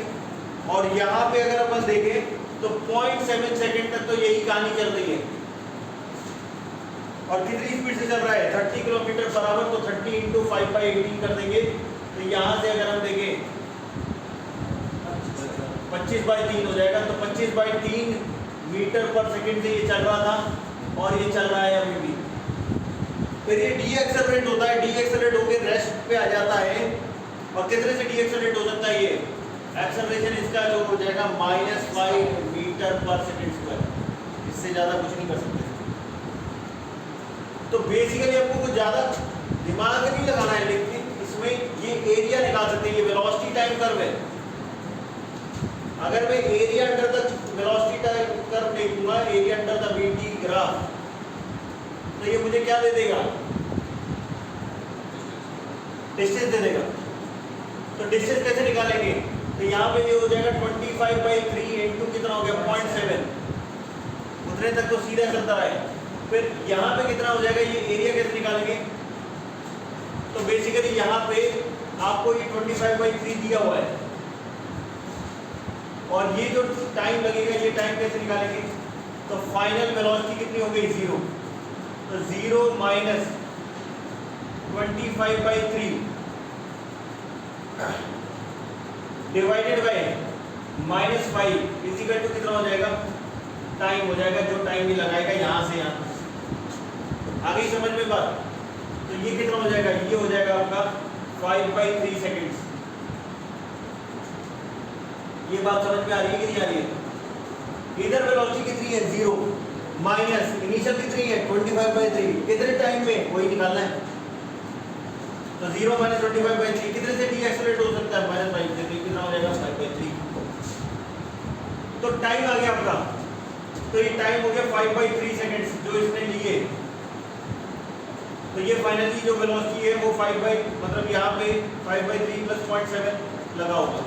और यहाँ पे अगर अपन देखें तो 0.7 सेकेंड तक तो यही कहानी चल रही है। और कितनी स्पीड से चल रहा है? 30 किलोमीटर बराबर, तो 30 × 5/18 कर देंगे। तो यहाँ से अगर हम देखें 25/3 हो जाएगा। तो 25/3 मीटर पर सेकंड से ये चल रहा था और ये चल रहा है अभी भी। फिर ये डीएक्सेलरेट होता है, डीएक्सेलरेट होकर रेस्ट पे आ जाता है। और कितने से डीएक्सेलरेट हो सकता है ये? एक्सेलरेशन इसका जो हो जाएगा -5 मीटर पर सेकंड स्क्वायर। इससे ज्यादा कुछ नहीं कर सकते। तो बेसिकली आपको कुछ ज्यादा दिमाग नहीं लगाना है, लेकिन इसमें ये एरिया निकाल सकते हैं। ये वेलोसिटी टाइम कर्व है। अगर मैं area under the velocity time curve लिखूंगा, area under the VT graph, तो ये मुझे क्या दे देगा? डिस्टेंस दे देगा। तो डिस्टेंस कैसे निकालेंगे? तो यहाँ पे ये हो जाएगा 25/3 इंटू कितना हो गया 0.7, उतने तक तो सीधा चलता है। फिर यहाँ पे कितना हो जाएगा? ये एरिया कैसे निकालेंगे? तो बेसिकली यहाँ पे आपको ये 25/3 दिया हुआ है, और ये जो टाइम लगेगा, ये टाइम कैसे निकालेंगे? तो फाइनल वेलोसिटी कितनी हो गई? 0। तो 0 माइनस 25/3 डिवाइडेड बाय -5 इजिकल टू कितना हो जाएगा? टाइम हो जाएगा, जो टाइम भी लगाएगा यहाँ से यहाँ। आ गई समझ में बात? तो ये कितना हो जाएगा? ये हो जाएगा आपका 5/3 सेकेंड्स। ये बात समझ में आ रही है कि नहीं आ रही है? इधर वेलोसिटी कितनी है? 0 माइनस इनिशियल कितनी है? 25/3। कितने टाइम में? वही निकालना है। तो 0 माइनस 25/3 कितने से डीएक्सेलरेट हो सकता है? -5 से। कितना हो जाएगा? 5/3। तो टाइम आ गया आपका। तो ये टाइम हो गया 5/3 सेकेंड्स जो इसने लिए। तो ये फाइनली जो वेलोसिटी है वो 5 मतलब यहाँ पे 5/3 + 0.7 लगा होगा।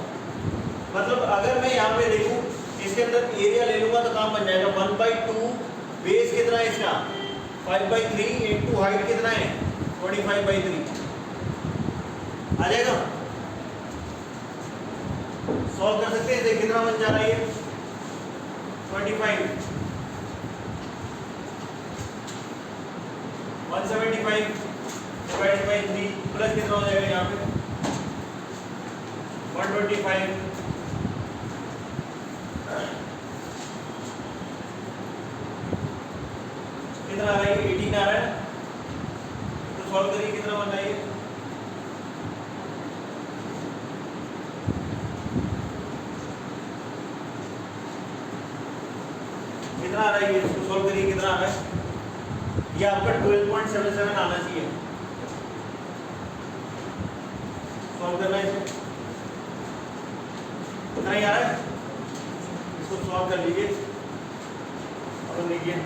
मतलब अगर मैं यहाँ पे देखूँ, इसके अंदर एरिया ले लूंगा तो काम बन जाएगा 1/2। बेस कितना है इसका? 5/3 इंटू हाइट कितना है? 25/3 आ जाएगा। सॉल्व कर सकते हैं। इसे कितना बन जा रहा है? ये 25 175 डिवाइडेड बाय 3 प्लस कितना हो जाएगा यहाँ पे? 125 कितना आ रहा है? 18 आ रहा है। तो सॉल्व करिए, कितना बन रहा है? कितना आ रहा है? इसको सॉल्व करिए, कितना आ रहा है? ये आपका 12.77 आना चाहिए। सॉल्व करना है इसे। कितना ही आ रहा है? इसको सॉल्व कर लीजिए और लिखिए।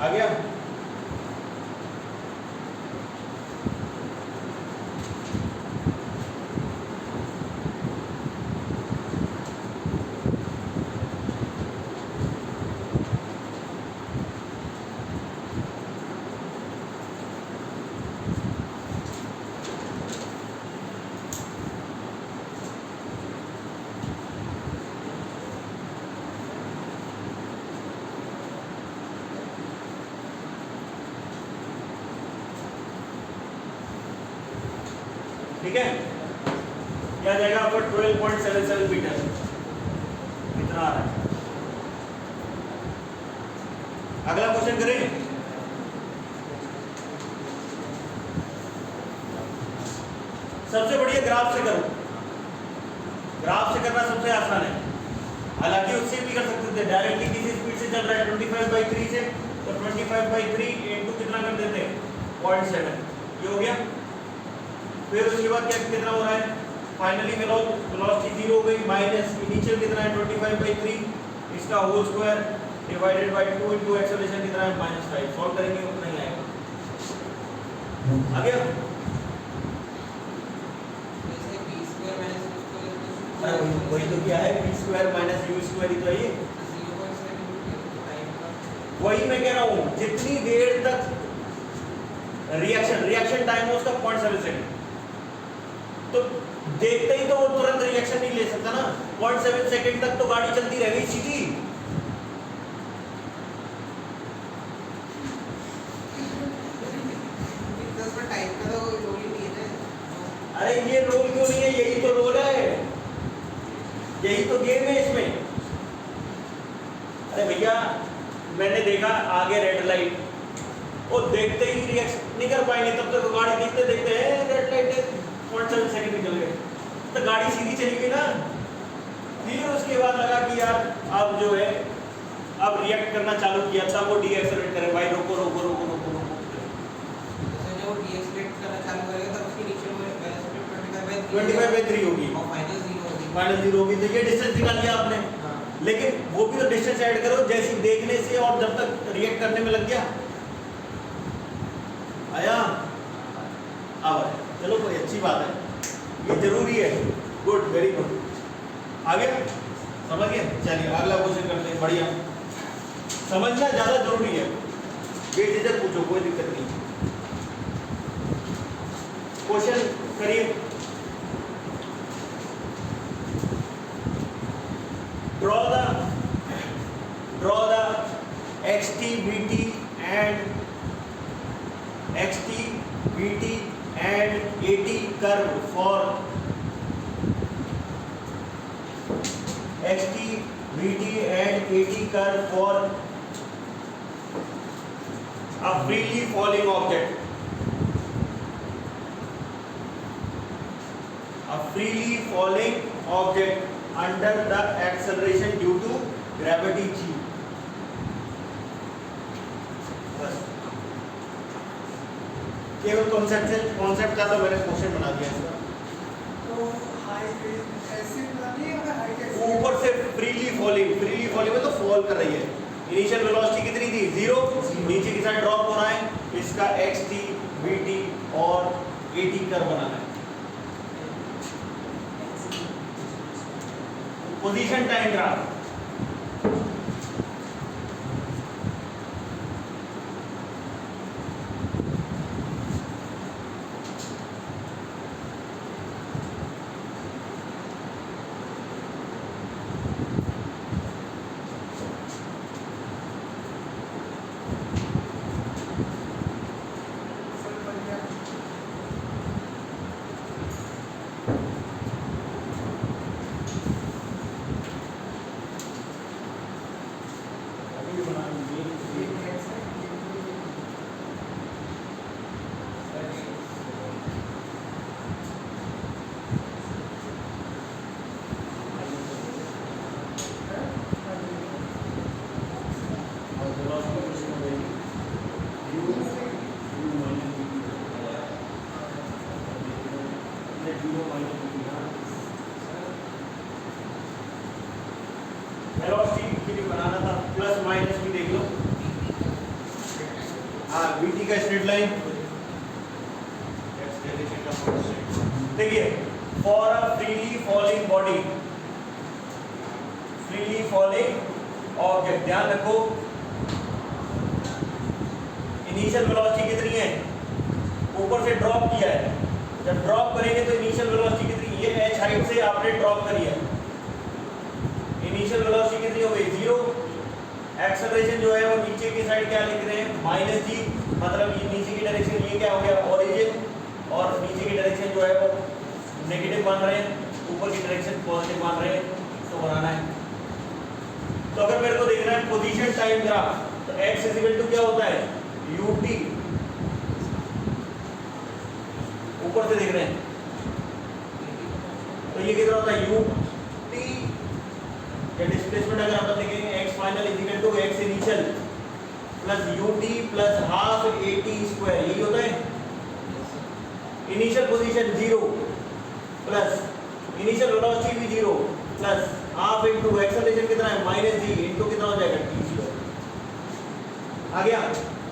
आ गया? ठीक है, क्या जाएगा आपको 12.77 मीटर कितना आ रहा है। अगला क्वेश्चन करें। सबसे बढ़िया ग्राफ से करो। ग्राफ से करना सबसे आसान है, हालांकि उससे भी कर सकते थे। डायरेक्टली किसी स्पीड से चल रहा है 25/3 से, तो 25/3 इंटू कितना कर देते हैं 0.7, ये हो गया। फिर उसके बाद क्या कितना हो रहा है? फाइनली वेलोसिटी 0 हो गई, माइनस इनिशियल कितना है 25/3, इसका whole square divided by 2 into acceleration कितना है -5। सॉल्व करेंगे उतना ही आएगा। आ गया? जैसे b square minus u square अरे वही तो क्या है, b square minus u square ही तो है ये। 0.7 टाइम का। वही मैं कह रहा हूँ, जितनी देर तक रिएक्शन टाइम है उसका 0.7 सेकंड, तो देखते ही तो वो तुरंत रिएक्शन नहीं ले सकता ना। 0.7 सेकंड तक तो गाड़ी चलती रहेगी सीधी। मैंने देखा आगे रेड लाइट, वो देखते ही रिएक्ट नहीं कर पाएंगे, तब तक गाड़ी देखते देखते रेड लाइट 0.7 सेकंड निकल गए, तो गाड़ी सीधी चली गई ना। फिर उसके बाद लगा कि यार अब जो है अब रिएक्ट करना चालू किया, तब वो डीएक्सेलरेट करे, भाई रोको रोको रोको रोको रोको। जैसे जब वो डीएक्सेलरेट करना चालू करेगा तब उसकी इनिशियल वेलोसिटी 25/3 होगी और फाइनल 0 होगी। माइनस 0 होगी, तो ये डिस्टेंस निकाल लिया आपने। हाँ। लेकिन वो भी तो डिस्टेंस ऐड करो, जैसे देखने से और जब तक रिएक्ट करने में लग गया आया। अब चलो कोई अच्छी बात है, ये जरूरी है, गुड वेरी गुड। आगे समझ गए, चलिए अगला क्वेश्चन करते हैं। बढ़िया, समझना ज्यादा जरूरी है, बेझिझक पूछो, कोई दिक्कत नहीं। क्वेश्चन करिए। Draw the xt vt and xt vt and at curve for xt vt and at curve for a freely falling object. A freely falling object under the acceleration due to gravity g. बस केवल कॉन्सेप्ट का तो मैंने क्वेश्चन बना दिया इसका। तो हाइट ऐसे बनानी है या हाइट ऐसे? ऊपर से फ्रीली फॉलिंग में तो फॉल कर रही है। इनिशियल वेलोसिटी कितनी थी? 0, नीचे की साइड ड्रॉप हो रहा है। इसका xt vt और at कर्व बनाना है। पोजीशन टाइम ग्राफ, सर बढ़िया। वेलोसिटी के लिए बनाना था, प्लस माइनस भी देख लो। हाँ, vt का स्ट्रेट लाइन, देखिए for a freely falling body, freely falling object, ध्यान रखो इनिशियल वेलोसिटी कितनी है? ऊपर से ड्रॉप किया है, जब ड्रॉप करेंगे तो इनिशियल वेलोसिटी कितनी? ये h हाइट से आपने ड्रॉप करी है, इनिशियल वेलोसिटी कितनी हो गई? 0। एक्सेलरेशन जो है वो नीचे की साइड क्या लिख रहे हैं? -g, मतलब ये नीचे की डायरेक्शन, ये क्या हो गया? ओरिजिन, और नीचे की डायरेक्शन जो है वो नेगेटिव मान रहे हैं, ऊपर की डायरेक्शन पॉजिटिव मान रहे हैं, तो बनाना है। तो अगर मेरे को देखना है पोजीशन टाइम ग्राफ, तो x इक्वल टू क्या होता है? ut, ऊपर से देख रहे हैं तो ये कितना होता है? ut या डिस्प्लेसमेंट अगर आप देखेंगे x final is equal to x initial plus ut plus half at square, यही होता है। Initial position 0 plus initial velocity भी 0 प्लस हाफ इनटू एक्सेलरेशन कितना है? -g इनटू कितना हो जाएगा? t square. आ गया,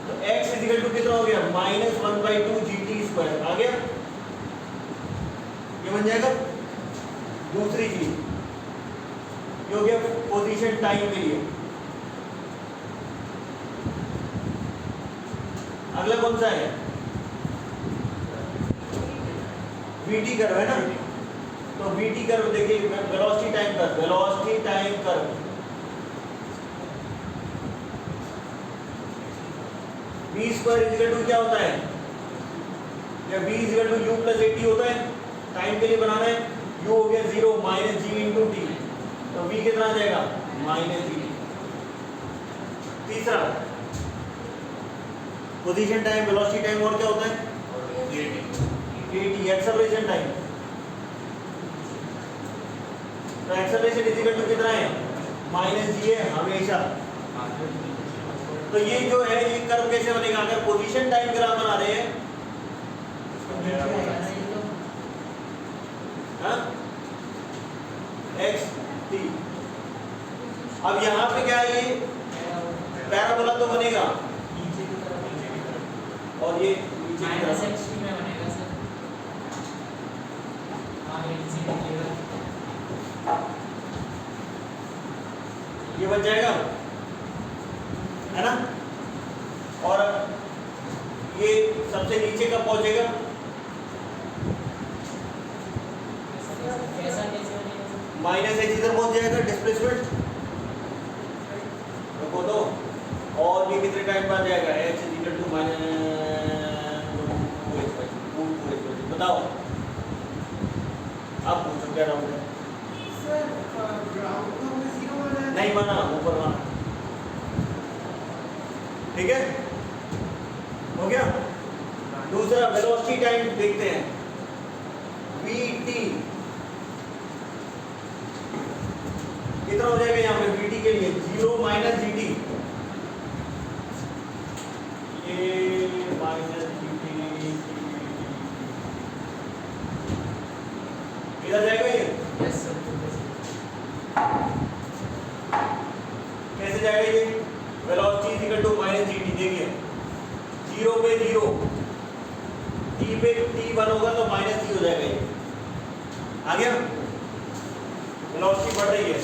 तो x इज इक्वल टू कितना हो गया? -1/2 gt स्क्वायर। आ गया, ये बन जाएगा। दूसरी चीज ये हो गया पोजीशन टाइम के लिए। अगला कौन सा है? vt कर्व है ना, तो vt कर्व देखिए, velocity time curve, velocity time curve v square is equal to क्या होता है? या v is equal to u plus at होता है। टाइम के लिए बनाना है, u हो गया 0 -g into t, तो v कितना आ जाएगा? -g। तीसरा पोजीशन टाइम, वेलोसिटी टाइम और क्या होता है? AT acceleration time. तो एक्सेलरेशन इज इक्वल टू कितना है? -g है हमेशा। तो ये जो है ये कर्व कैसे बनेगा? अगर पोजीशन टाइम ग्राफ बना रहे हैं हाँ x t, अब यहाँ पे क्या है? ये पैराबोला तो बनेगा और ये नीचे की तरफ -x में बनेगा सर। ये बन जाएगा है ना। और ये सबसे नीचे कब पहुंचेगा? कैसा कैसे बनेगा? -h इधर पहुंच जाएगा डिस्प्लेसमेंट रखो तो, और ये कितने टाइम बाद जाएगा? h is equal to -2h/2h। बताओ अब पूछो क्या डाउट है? सर ग्राउंड को हमने 0 माना है। नहीं माना, ऊपर माना। ठीक है, हो गया। दूसरा वेलोसिटी टाइम देखते हैं, vt कितना हो जाएगा यहाँ पे vt के लिए? 0 - gt, ये -gt इधर जाएगा। ये यस सर। कैसे जाएगा? ये velocity is equal to -gt। देखिए 0 पे 0, t पे t1 होगा तो -t हो जाएगा। ये आ गया, वेलोसिटी बढ़ रही है।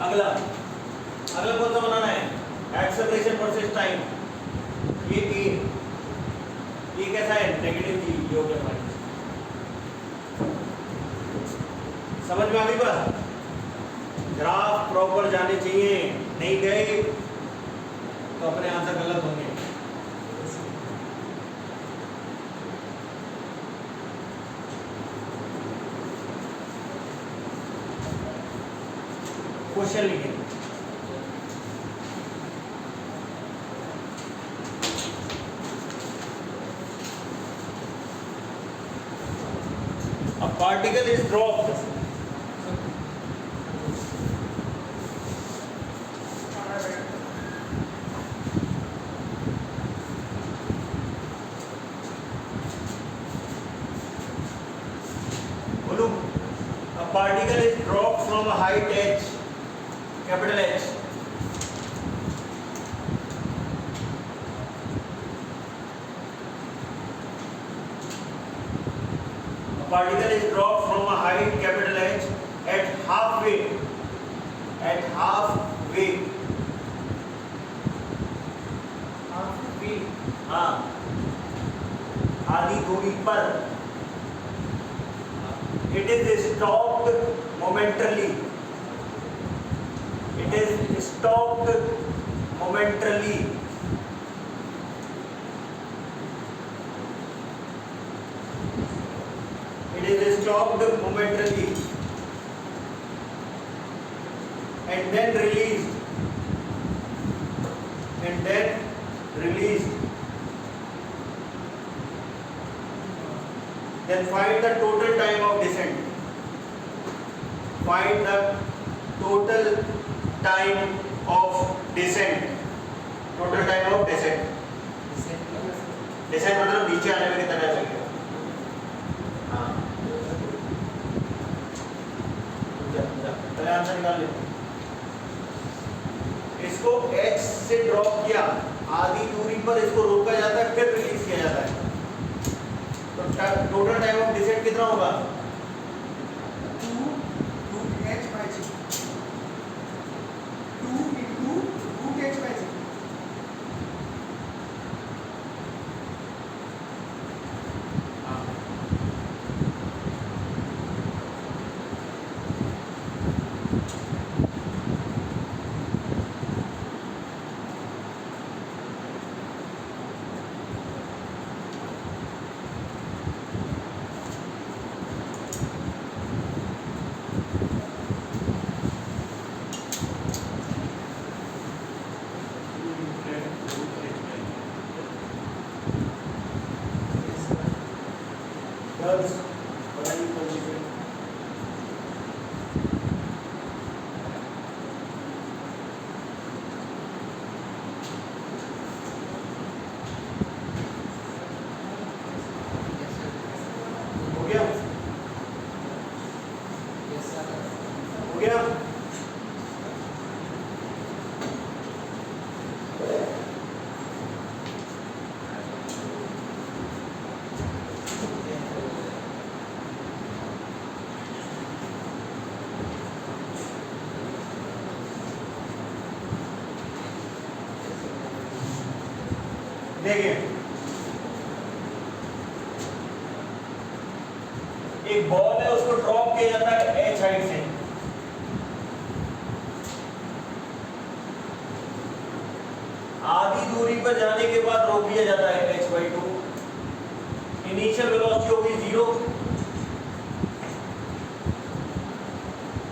अगला कौन सा बनाना है? Acceleration versus time. ये कैसा है? नेगेटिव जी, ये हो गया माइनस। समझ में आ गई बात? ग्राफ प्रॉपर जाने चाहिए, नहीं गए तो अपने आंसर गलत होंगे। क्वेश्चन लिखिए। A particle is dropped बोलो, a particle is dropped from a height h, capital H, a particle is dropped from a height capital H at halfway हाँ आधी दूरी पर। It is stopped momentarily. It is stopped momentarily. It is stopped momentarily and then released. Then find the total time of descent. Find the total time of descent. Total time of descent. Descent मतलब नीचे आने में कितना टाइम लगेगा? हाँ। पहले आंसर निकाल लेते हैं। इसको H से ड्रॉप किया, आधी दूरी पर इसको रोका जाता है, फिर रिलीज किया जाता है। तो टोटल टाइम ऑफ डिसेंट कितना होगा? 2h/g 2 into root h/g। देखिए एक बॉल है, उसको ड्रॉप किया जाता है h हाइट से, आधी दूरी पर जाने के बाद रोक दिया जाता है h/2, इनिशियल वेलोसिटी होगी 0,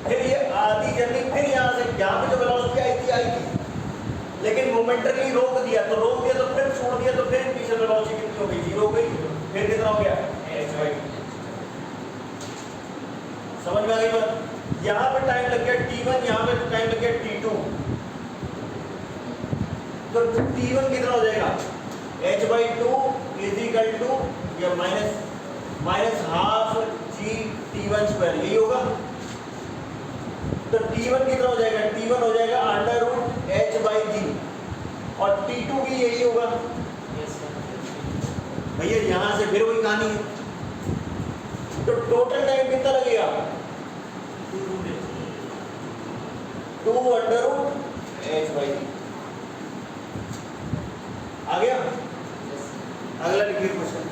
फिर ये आधी जर्नी फिर यहाँ से यहाँ पे जो वेलोसिटी आई थी लेकिन मोमेंटली रोक दिया तो फिर छोड़ दिया तो फिर इनिशियल वेलोसिटी कितनी हो गई 0 हो गई, फिर कितना हो गया h/2। समझ में आ गई बात? यहाँ पे टाइम लग गया t1, यहाँ पे टाइम लग गया t2, तो t1 कितना हो जाएगा h/2 इज इक्वल टू या minus half g t1 square, यही होगा। तो t1 कितना हो जाएगा, t1 हो जाएगा √h/g और t2 भी यही होगा भैया। यहां से फिर वही कहानी है, तो टोटल टाइम कितना लगेगा 2√h/g। आ गया? अगला लिखिए question.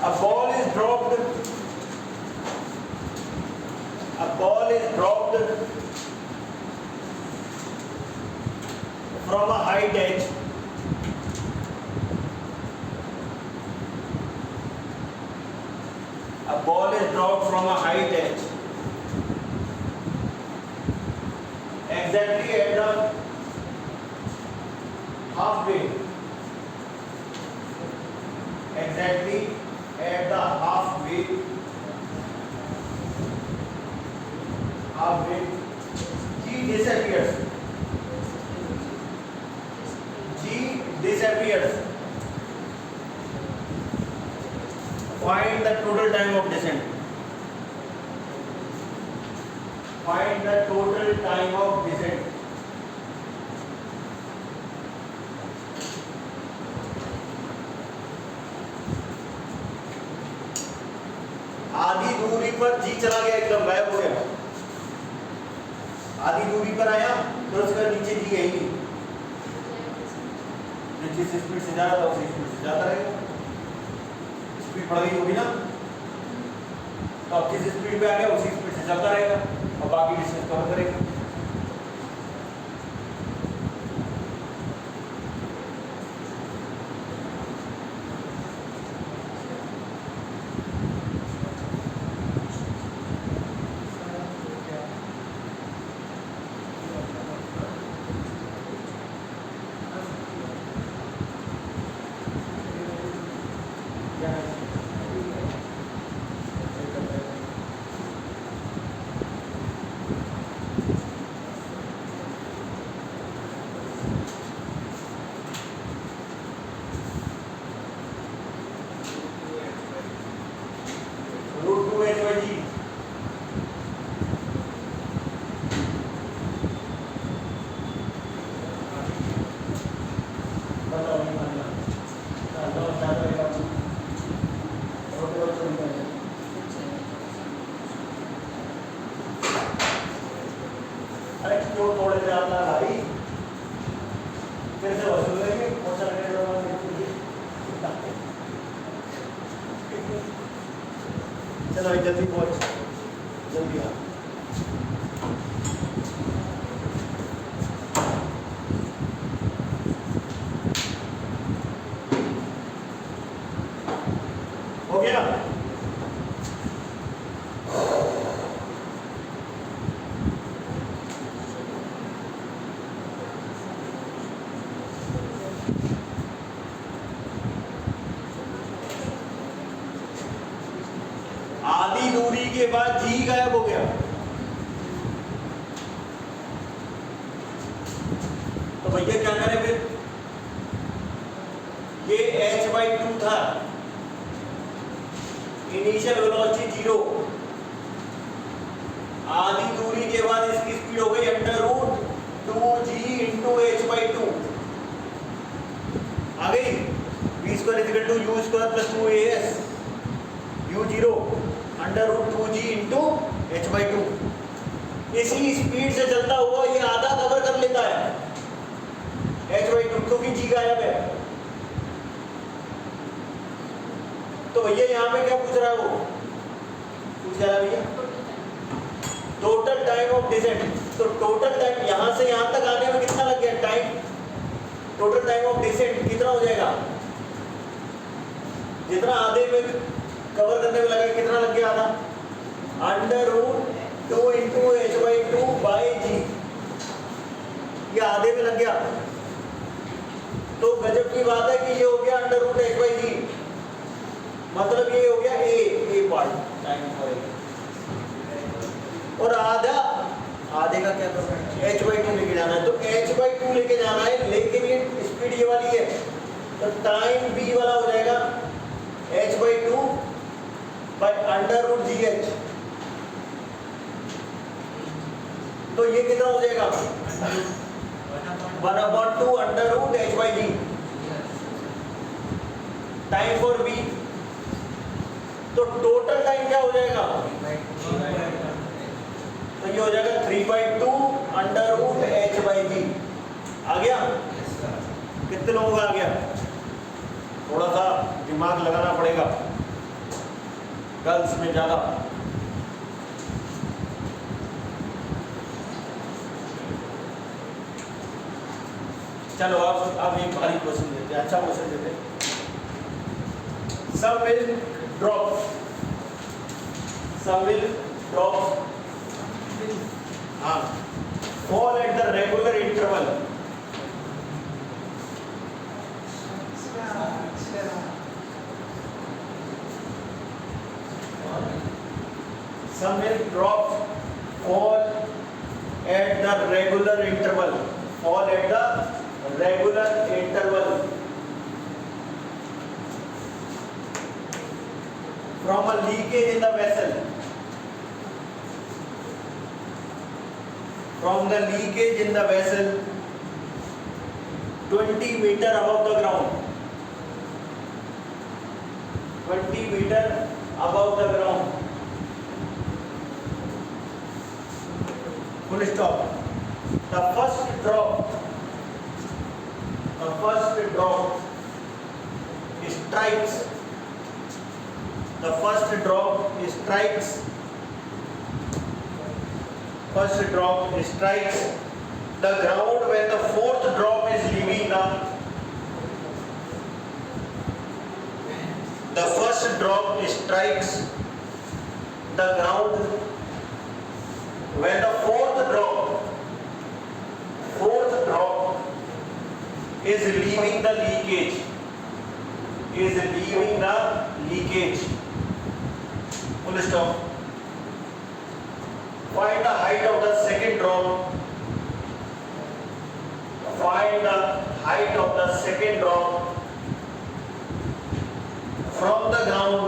A ball is dropped from a height h exactly at the halfway, G disappears. Find the total time of descent. आधी दूरी पर G चला गया, एकदम गायब हो गया। आधी दूरी पर आया तो उसका नीचे G है ही नहीं, जिस स्पीड से जा रहा था उसी स्पीड से जाता रहेगा। स्पीड बढ़ गई होगी ना, तो अब जिस स्पीड पे आ गया उसी स्पीड से चलता रहेगा और बाकी डिस्टेंस कवर करेगा। चलो जल्दी पहुंच, जल्दी आ। हो गया? आधी दूरी के बाद G गायब हो गया, तो भैया क्या करें फिर? ये h/2 था, इनिशियल वेलोसिटी 0, आधी दूरी के बाद इसकी स्पीड हो गई √2g × h/2 आ गई। v² = u² + 2as u0 √2g × h/2। इसी स्पीड से चलता हुआ ये आधा कवर कर लेता है h/2, क्योंकि g गायब है। तो भैया यहाँ पे क्या पूछ रहा है, वो पूछ रहा है भैया टोटल टाइम ऑफ डिसेंट। तो टोटल टाइम यहाँ से यहाँ तक आने में कितना लग गया time, total time of descent कितना हो जाएगा, जितना आधे में कवर करने में लगा कितना लग गया आधा, √2 × h/2 बाई जी, ये आधे में लग गया। तो गजब की बात है कि ये हो गया √h/g, मतलब ये हो गया ए पार्ट टाइम फॉर ए, और आधे का क्या करना है, h/2 लेके जाना है। तो h/2 लेके जाना है, लेकिन ये स्पीड ये वाली है, तो टाइम b वाला हो जाएगा h/2 √gh। तो ये कितना हो जाएगा 1/2 √h/g। टाइम फॉर b, तो टोटल टाइम क्या हो जाएगा, तो ये हो जाएगा 3/2 √h/g। आ गया, कितने लोगों का आ गया, थोड़ा सा दिमाग लगाना पड़ेगा गर्ल्स में ज्यादा। चलो अब एक भारी क्वेश्चन देते हैं, अच्छा क्वेश्चन देते हैं। Some will drop fall at the regular interval. Some will drop fall at the regular interval. Fall at the regular interval from a leakage in the vessel. From the leakage in the vessel 20 meter above the ground. 20 meter above the ground. Full stop. The first drop strikes. The first drop strikes the ground when the fourth drop is leaving the first drop strikes the ground when the fourth drop is leaving the leakage. Full stop. Find the height of the second drop. Find the height of the second drop from the ground.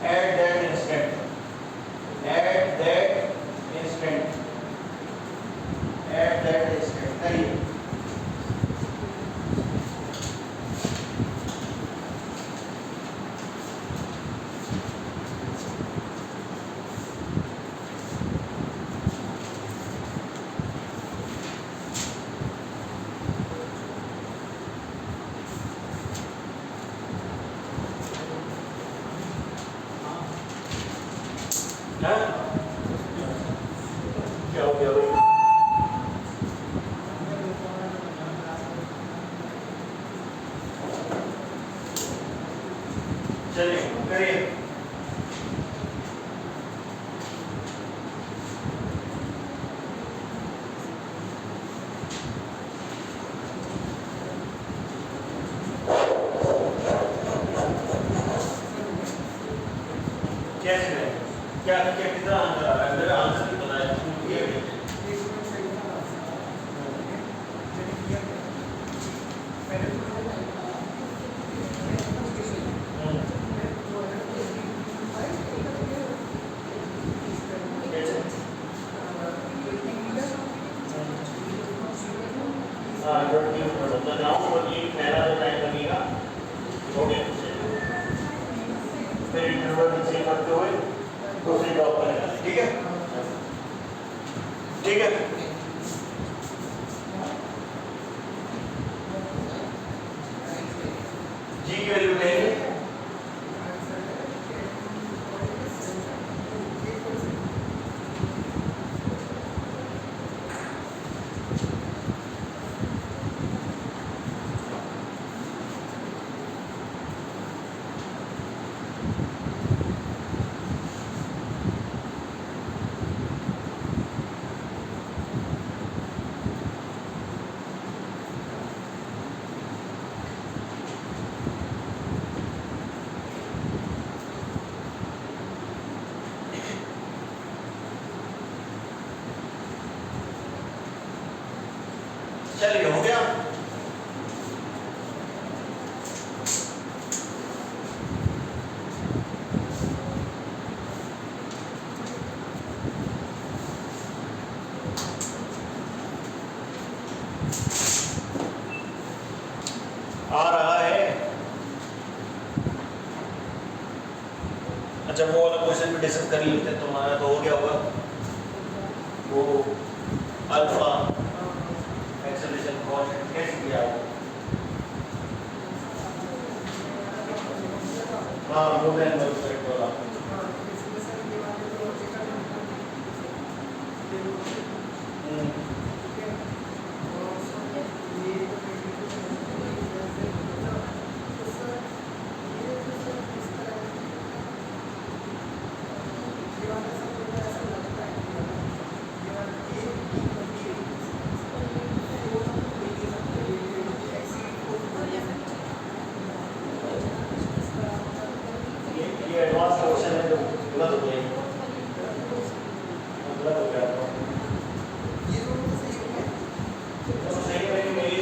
At that instant. करिए। क्या हो गया भाई? चलिए करिए। कैसे क्या कितना आंसर आ रहा है? मेरा आंसर भी बताया ठीक है ठीक है अच्छा वो वाला क्वेश्चन भी डिस्कस कर ही लेते हैं, तो हमारा तो हो गया होगा वो अल्फा एक्सेलरेशन कांस्टेंट कैसे किया है। हाँ वो मैं करेक्ट वाला एडवांस क्वेश्चन है जो गलत हो गया, गलत हो गया तो सही है मेरी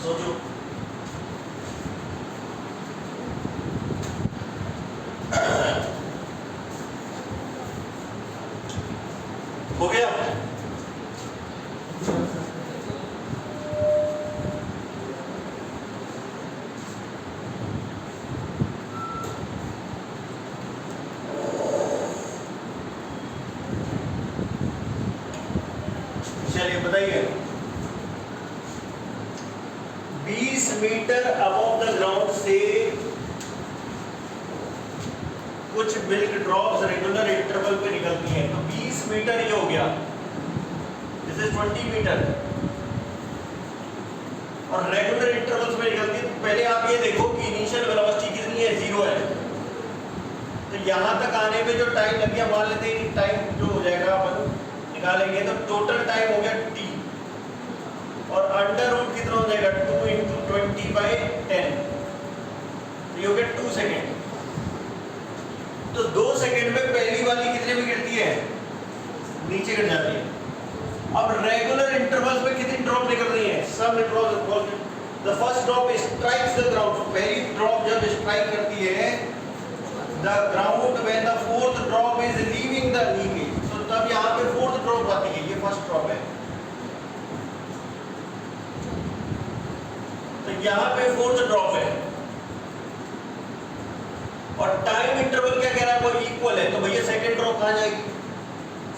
सोचो हो गया। चलिए बताइए 20 मीटर अबव द ग्राउंड से कुछ मिल्क ड्रॉप्स रेगुलर इंटरवल पे निकलती हैं, तो 20 मीटर ये हो गया, दिस इज 20 मीटर और रेगुलर इंटरवल्स में निकलती है। तो पहले आप ये देखो कि इनिशियल वेलोसिटी कितनी है, 0 है, तो यहां तक आने में जो टाइम लग गया मान लेते हैं टाइम जो हो जाएगा अपन निकालेंगे तो टोटल टाइम हो गया t और अंडर रूट कितना हो जाएगा 2 × 20/10, तो ये हो गया 2 सेकेंड। तो 2 सेकेंड में पहली वाली कितने में गिरती है, नीचे गिर जाती है। अब रेगुलर इंटरवल्स में कितनी ड्रॉप निकल रही है, some drop, the first drop strikes the ground, पहली ड्रॉप जब स्ट्राइक करती है the ground when the fourth drop is leaving the leakage, तो तब यहाँ पे फोर्थ ड्रॉप आती है, ये फर्स्ट ड्रॉप है, तो यहाँ पे फोर्थ ड्रॉप है और टाइम इंटरवल क्या कह रहा है, वो इक्वल है, तो भैया सेकंड ड्रॉप कहाँ जाएगी,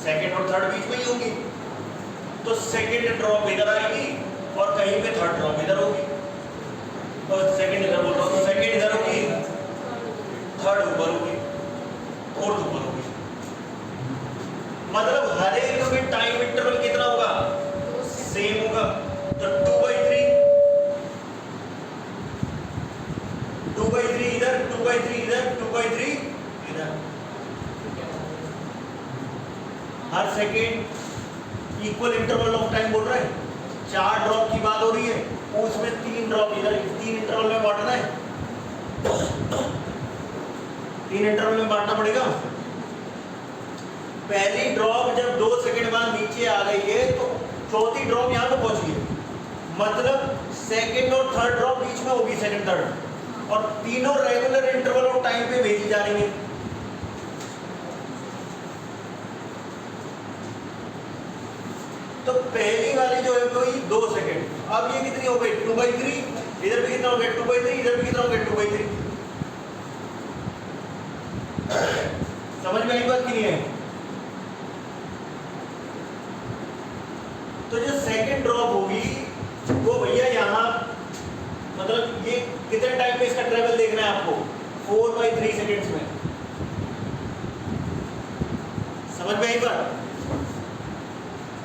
सेकंड और थर्ड बीच में ही होगी, तो सेकंड ड्रॉप इधर आएगी और कहीं पे थर्ड ड्रॉप इधर होगी, तो सेकंड इधर बोल रहा हूँ, तो सेकंड इधर होगी, थर्ड ऊपर होगी, फोर्थ ऊपर होगी, मतलब हर एक में टाइम इंटरवल कितना होगा, सेम होगा, तो 2/3 इधर, 2/3 इधर, 2/3 इधर, हर second equal interval of time बोल रहा है, 4 ड्रॉप की बात हो रही है, उसमें 3 ड्रॉप इधर, 3 इंटरवल में बांटना है, 3 इंटरवल में बांटना पड़ेगा। पहली ड्रॉप जब 2 सेकंड बाद नीचे आ गई है तो चौथी ड्रॉप यहां पे पहुंच गई, मतलब सेकंड और थर्ड ड्रॉप बीच में होगी, सेकंड थर्ड, और तीनों रेगुलर इंटरवल ऑफ टाइम पे भेजी जा रही है। तो पहली वाली जो है वो 2 सेकंड, अब ये कितनी हो गई 2/3, इधर भी कितना हो गया 2/3, इधर भी कितना हो गया 2/3, समझ में आई बात की नहीं है। तो जो सेकंड ड्रॉप होगी वो भैया यहाँ, मतलब ये कितने टाइम में इसका ट्रेवल देखना है आपको, 4/3 सेकेंड्स में, समझ में आई बात।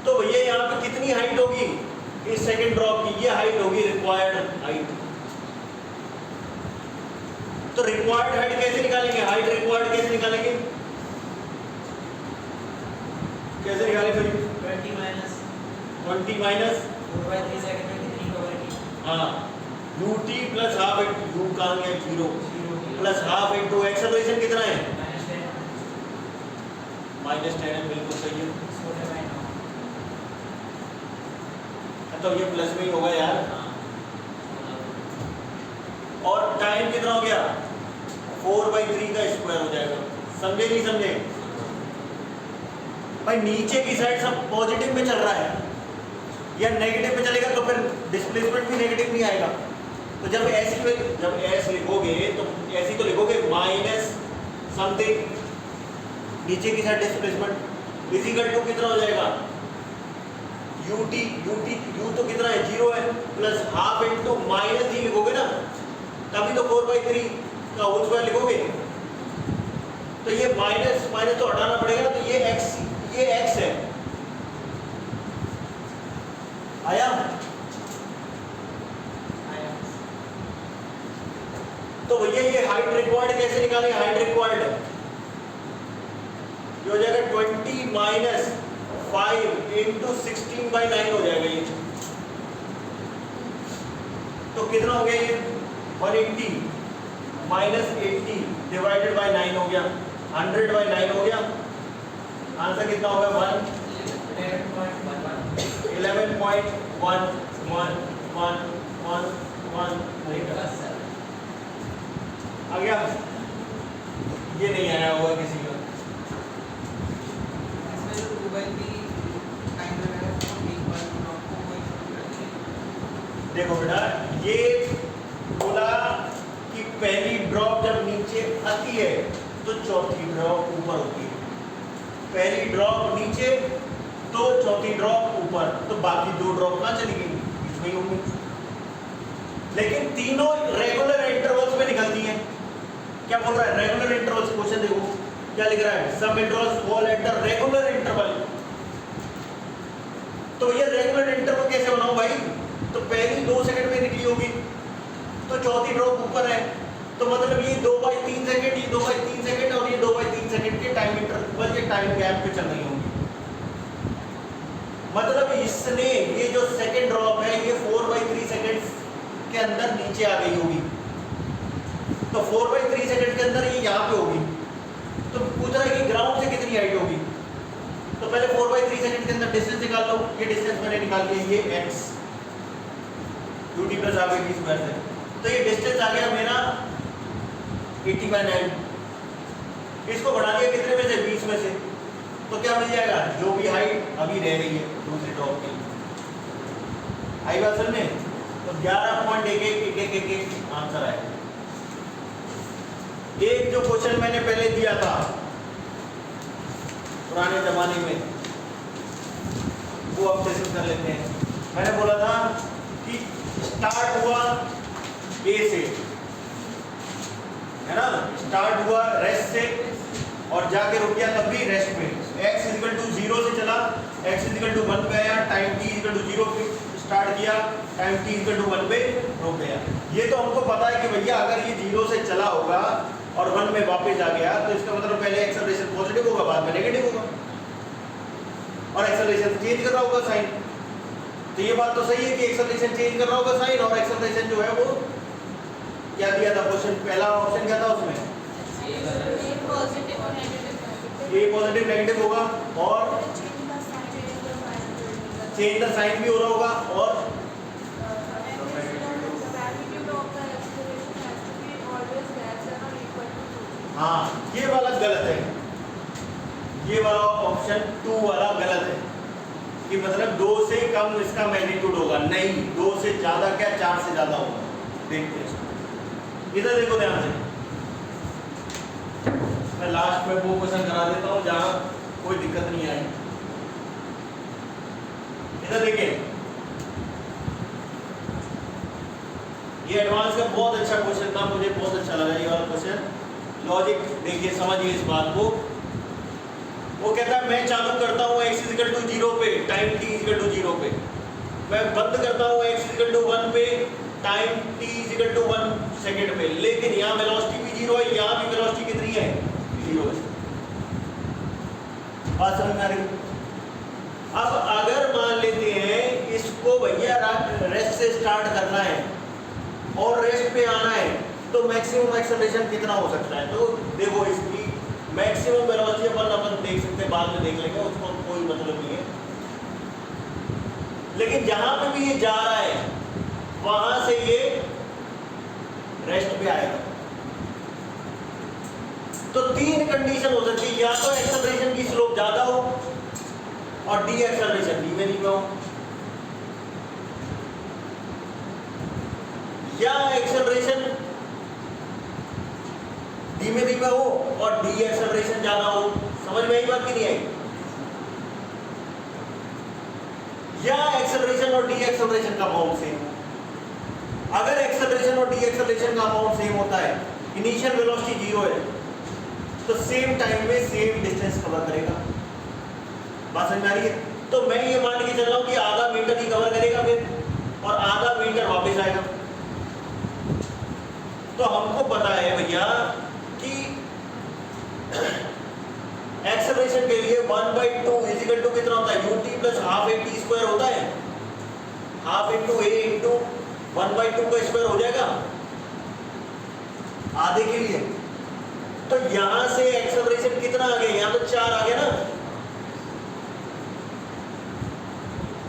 तो भैया यहाँ पे कितनी हाइट होगी इस सेकंड ड्रॉप की, ये हाइट होगी रिक्वायर्ड हाइट। तो रिक्वायर्ड हाइट कैसे निकालेंगे, हाइट रिक्वायर्ड कैसे निकालेंगे, कैसे निकालेंगे, 20 माइनस 4/3 सेकंड में कितनी कवर की, हाँ ut प्लस हाफ u कहाँ गया 0 प्लस हाफ इंटू एक्सेलरेशन कितना है -10 है, बिल्कुल सही है। तो ये प्लस में ही होगा यार, और टाइम कितना हो गया 4/3 का स्क्वायर हो जाएगा, समझे नहीं समझे भाई। नीचे की साइड सब पॉजिटिव में चल रहा है या नेगेटिव में चलेगा तो फिर डिस्प्लेसमेंट भी नेगेटिव नहीं आएगा। तो जब एस लिखोगे तो ऐसी तो लिखोगे माइनस समथिंग नीचे की साइड डिस्प्लेसमेंट इजिकल टू कितना हो जाएगा यू तो कितना है 0 है प्लस हाफ इंटू माइनस जी लिखोगे ना, तभी तो 4/3 का होल स्क्वायर लिखोगे। तो ये माइनस तो हटाना पड़ेगा, तो ये x है। आया? तो भैया ये हाइट रिक्वायर्ड कैसे निकालें? हाइट रिक्वायर्ड ये हो जाएगा 20 माइनस 5 इंटू 16/9 हो जाएगा ये। तो कितना हो गया ये 180 माइनस 80 डिवाइडेड बाय 9 हो गया, 100/9 हो गया। आंसर कितना होगा 11.1111 आ गया। ये नहीं आया होगा किसी का। देखो बेटा ये बोला कि पहली ड्रॉप जब नीचे आती है तो चौथी ड्रॉप ऊपर होती है, पहली ड्रॉप नीचे तो चौथी ड्रॉप ऊपर, तो बाकी दो ड्रॉप ना चली गई बीच में ही होंगी। लेकिन तीनों रेगुलर इंटरवल्स में निकलती हैं। क्या बोल रहा है? Regular intervals. क्वेश्चन देखो क्या लिख रहा है, some intervals fall at the regular interval. तो ये रेगुलर इंटरवल कैसे बनाऊं भाई? तो पहली 2 सेकंड में निकली होगी तो चौथी ड्रॉप ऊपर है, तो मतलब ये 2/3 सेकंड, ये 2/3 सेकंड और ये 2/3 सेकंड के टाइम इंटरवल के टाइम गैप पे चल रही होंगी। मतलब इसने ये जो सेकंड ड्रॉप है ये 4/3 सेकंड्स के अंदर नीचे आ गई होगी, तो 4/3 सेकंड के अंदर ये यहाँ पे होगी। तो पूछ रहा है कि ग्राउंड से कितनी हाइट होगी, तो पहले 4/3 सेकंड के अंदर डिस्टेंस निकाल लो। ये डिस्टेंस मैंने निकाल लिया, ये x ut plus half t square से, तो ये डिस्टेंस आ गया मेरा 80/9। इसको बढ़ा दिया कितने में से? 20 में से, तो क्या मिल जाएगा? जो भी हाइट अभी रह रही है दूसरी ड्रॉप की। आई बात समझ में? तो 11.11 आंसर आएगा। एक जो क्वेश्चन मैंने पहले दिया था पुराने जमाने में, वो अब डिस्कस कर लेते हैं। मैंने बोला था कि स्टार्ट हुआ ए से, है ना, स्टार्ट हुआ रेस्ट से और जाके रुक गया तब भी रेस्ट में। x इक्वल टू 0 से चला, x इक्वल टू 1 पे आया, टाइम t इक्वल टू 0 पे स्टार्ट किया, टाइम t इक्वल टू 1 पे रुक गया। ये तो हमको पता है कि भैया अगर ये 0 से चला होगा और 1 में वापस आ गया तो इसका मतलब पहले एक्सेलरेशन पॉजिटिव होगा, बाद में नेगेटिव होगा, और एक्सेलरेशन चेंज कर रहा होगा साइन। तो ये बात तो सही है कि एक्सेलरेशन चेंज कर रहा होगा साइन, और एक्सेलरेशन जो है वो क्या दिया था क्वेश्चन, पहला ऑप्शन क्या था उसमें? ए पॉजिटिव नेगेटिव होगा और चेंज द साइन भी हो रहा होगा, और हाँ ये वाला गलत है, ये वाला ऑप्शन 2 वाला गलत है कि मतलब 2 से कम इसका मैग्नीट्यूड होगा। नहीं, 2 से ज्यादा क्या, 4 से ज्यादा होगा। देखते हैं इधर देखो ध्यान से, मैं लास्ट में वो क्वेश्चन करा देता हूँ जहां कोई दिक्कत नहीं आई। इधर देखिए, ये एडवांस का बहुत अच्छा क्वेश्चन था, मुझे बहुत अच्छा लगा ये वाला क्वेश्चन। लॉजिक देखिए, समझिए इस बात को। वो कहता है मैं चालू करता हूँ x इक्वल टू 0 पे, टाइम t इक्वल टू 0 पे, मैं बंद करता हूँ x इक्वल टू 1 पे, time t equal to 1 second पे, लेकिन यहाँ वेलोसिटी भी 0 है, यहाँ भी वेलोसिटी कितनी है? 0 है। बात समझ में आ रही? अब अगर मान लेते हैं इसको भैया रेस्ट से स्टार्ट करना है और रेस्ट पे आना है, तो मैक्सिमम एक्सेलरेशन कितना हो सकता है? तो देखो इसकी मैक्सिमम वेलोसिटी अपन देख सकते हैं, बाद में देख लेंगे, उसको कोई मतलब नहीं है। लेकिन जहां पे भी ये जा रहा है वहां से ये रेस्ट पे आएगा। तो 3 कंडीशन हो सकती है, या तो एक्सेलरेशन की स्लोप ज्यादा हो और डी एक्सेलरेशन डी में नहीं हो, में हो और डी एक्सेलरेशन ज्यादा हो। समझ में आई बात कि नहीं आई? या एक्सेलरेशन और डी एक्सेलरेशन का अमाउंट सेम हो। अगर एक्सेलरेशन और डी एक्सेलरेशन का अमाउंट सेम होता है, इनिशियल वेलोसिटी 0 है, तो सेम टाइम में सेम डिस्टेंस कवर करेगा। बात समझ में आ रही है? तो मैं ये मान के चल रहा हूं कि आधा मीटर ही कवर करेगा फिर, और आधा मीटर वापस आएगा। तो हमको पता है भैया कि एक्सेलरेशन के लिए 1/2 इजिकल टू कितना होता है? ut plus half a t square होता है। हाफ इंटू ए इंटू 1/2 का स्क्वायर हो जाएगा आधे के लिए। तो यहां से एक्सेलरेशन कितना आ गया? यहां तो 4 आ गया ना।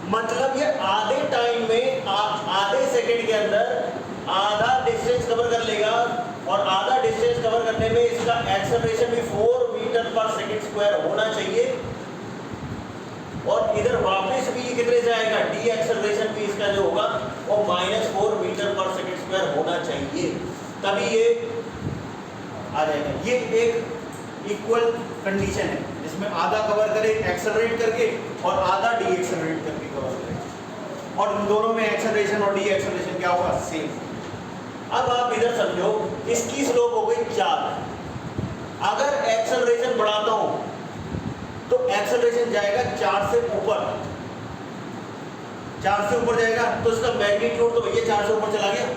मतलब ये आधे टाइम में आधे सेकंड के अंदर आधा डिस्टेंस कवर कर लेगा, और आधा डिस्टेंस कवर करने में इसका एक्सेलरेशन भी 4 मीटर पर सेकंड स्क्वायर होना चाहिए, और इधर वापस भी ये कितने से आएगा? डी एक्सेलरेशन भी इसका जो होगा वो -4 मीटर पर सेकंड स्क्वायर होना चाहिए, तभी ये आ जाएगा। ये एक इक्वल कंडीशन है जिसमें आधा कवर करे एक्सेलरेट करके और आधा डी एक्सेलरेट करके कवर करे, और इन दोनों में एक्सेलरेशन और डी एक्सेलरेशन क्या होगा? सेम। अब आप इधर समझो, इसकी स्लोप हो गई 4। अगर एक्सेलरेशन बढ़ाता हूं तो एक्सेलरेशन जाएगा 4 से ऊपर। 4 से ऊपर जाएगा तो इसका मैग्नीट्यूड तो भैया 4 से ऊपर चला गया।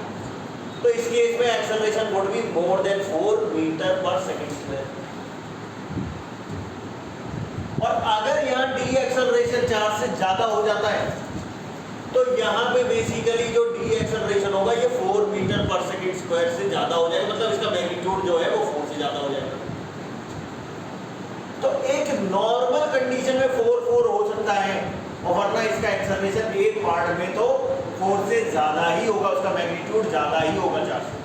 तो इस केस में acceleration would be more than 4 metre per second square. और अगर यहां डी एक्सेलरेशन 4 से ज्यादा हो जाता है तो यहां पे बेसिकली जो डी एक्सेलरेशन होगा ये 4 मीटर पर सेकंड स्क्वायर से ज्यादा हो जाएगा, मतलब इसका मैग्नीट्यूड जो है वो 4 से ज्यादा हो जाएगा। तो एक नॉर्मल कंडीशन में 4 हो सकता है, और वरना इसका एक्सेलरेशन एक पार्ट में तो 4 से ज्यादा ही होगा, उसका मैग्नीट्यूड ज्यादा ही होगा 4 से।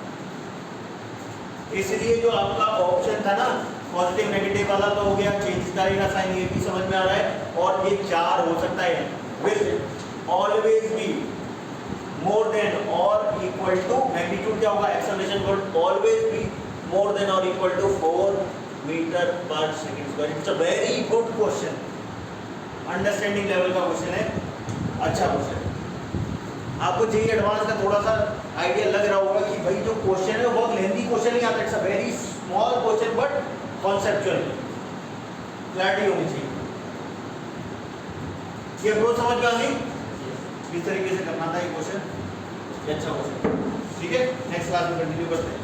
इसलिए जो आपका ऑप्शन था ना पॉजिटिव नेगेटिव वाला तो हो गया, चेंज करेगा साइन, ये भी समझ में आ रहा है। और ये 4 हो सकता है will always be more then और इक्वल टू, मैग्नीट्यूड क्या होगा? Acceleration will always be more then और equal to 4 metre per second square. It's a very good question, understanding level का क्वेश्चन है, अच्छा क्वेश्चन। आपको जेईई एडवांस का थोड़ा सा आइडिया लग रहा होगा कि भाई जो क्वेश्चन है वो बहुत लेंथी क्वेश्चन नहीं आता, it's a very small question but conceptual, clarity होनी चाहिए। ये अप्रोच समझ में आ गई? इस तरीके से करना था ये क्वेश्चन, अच्छा क्वेश्चन। ठीक है, नेक्स्ट क्लास में कंटिन्यू करते हैं।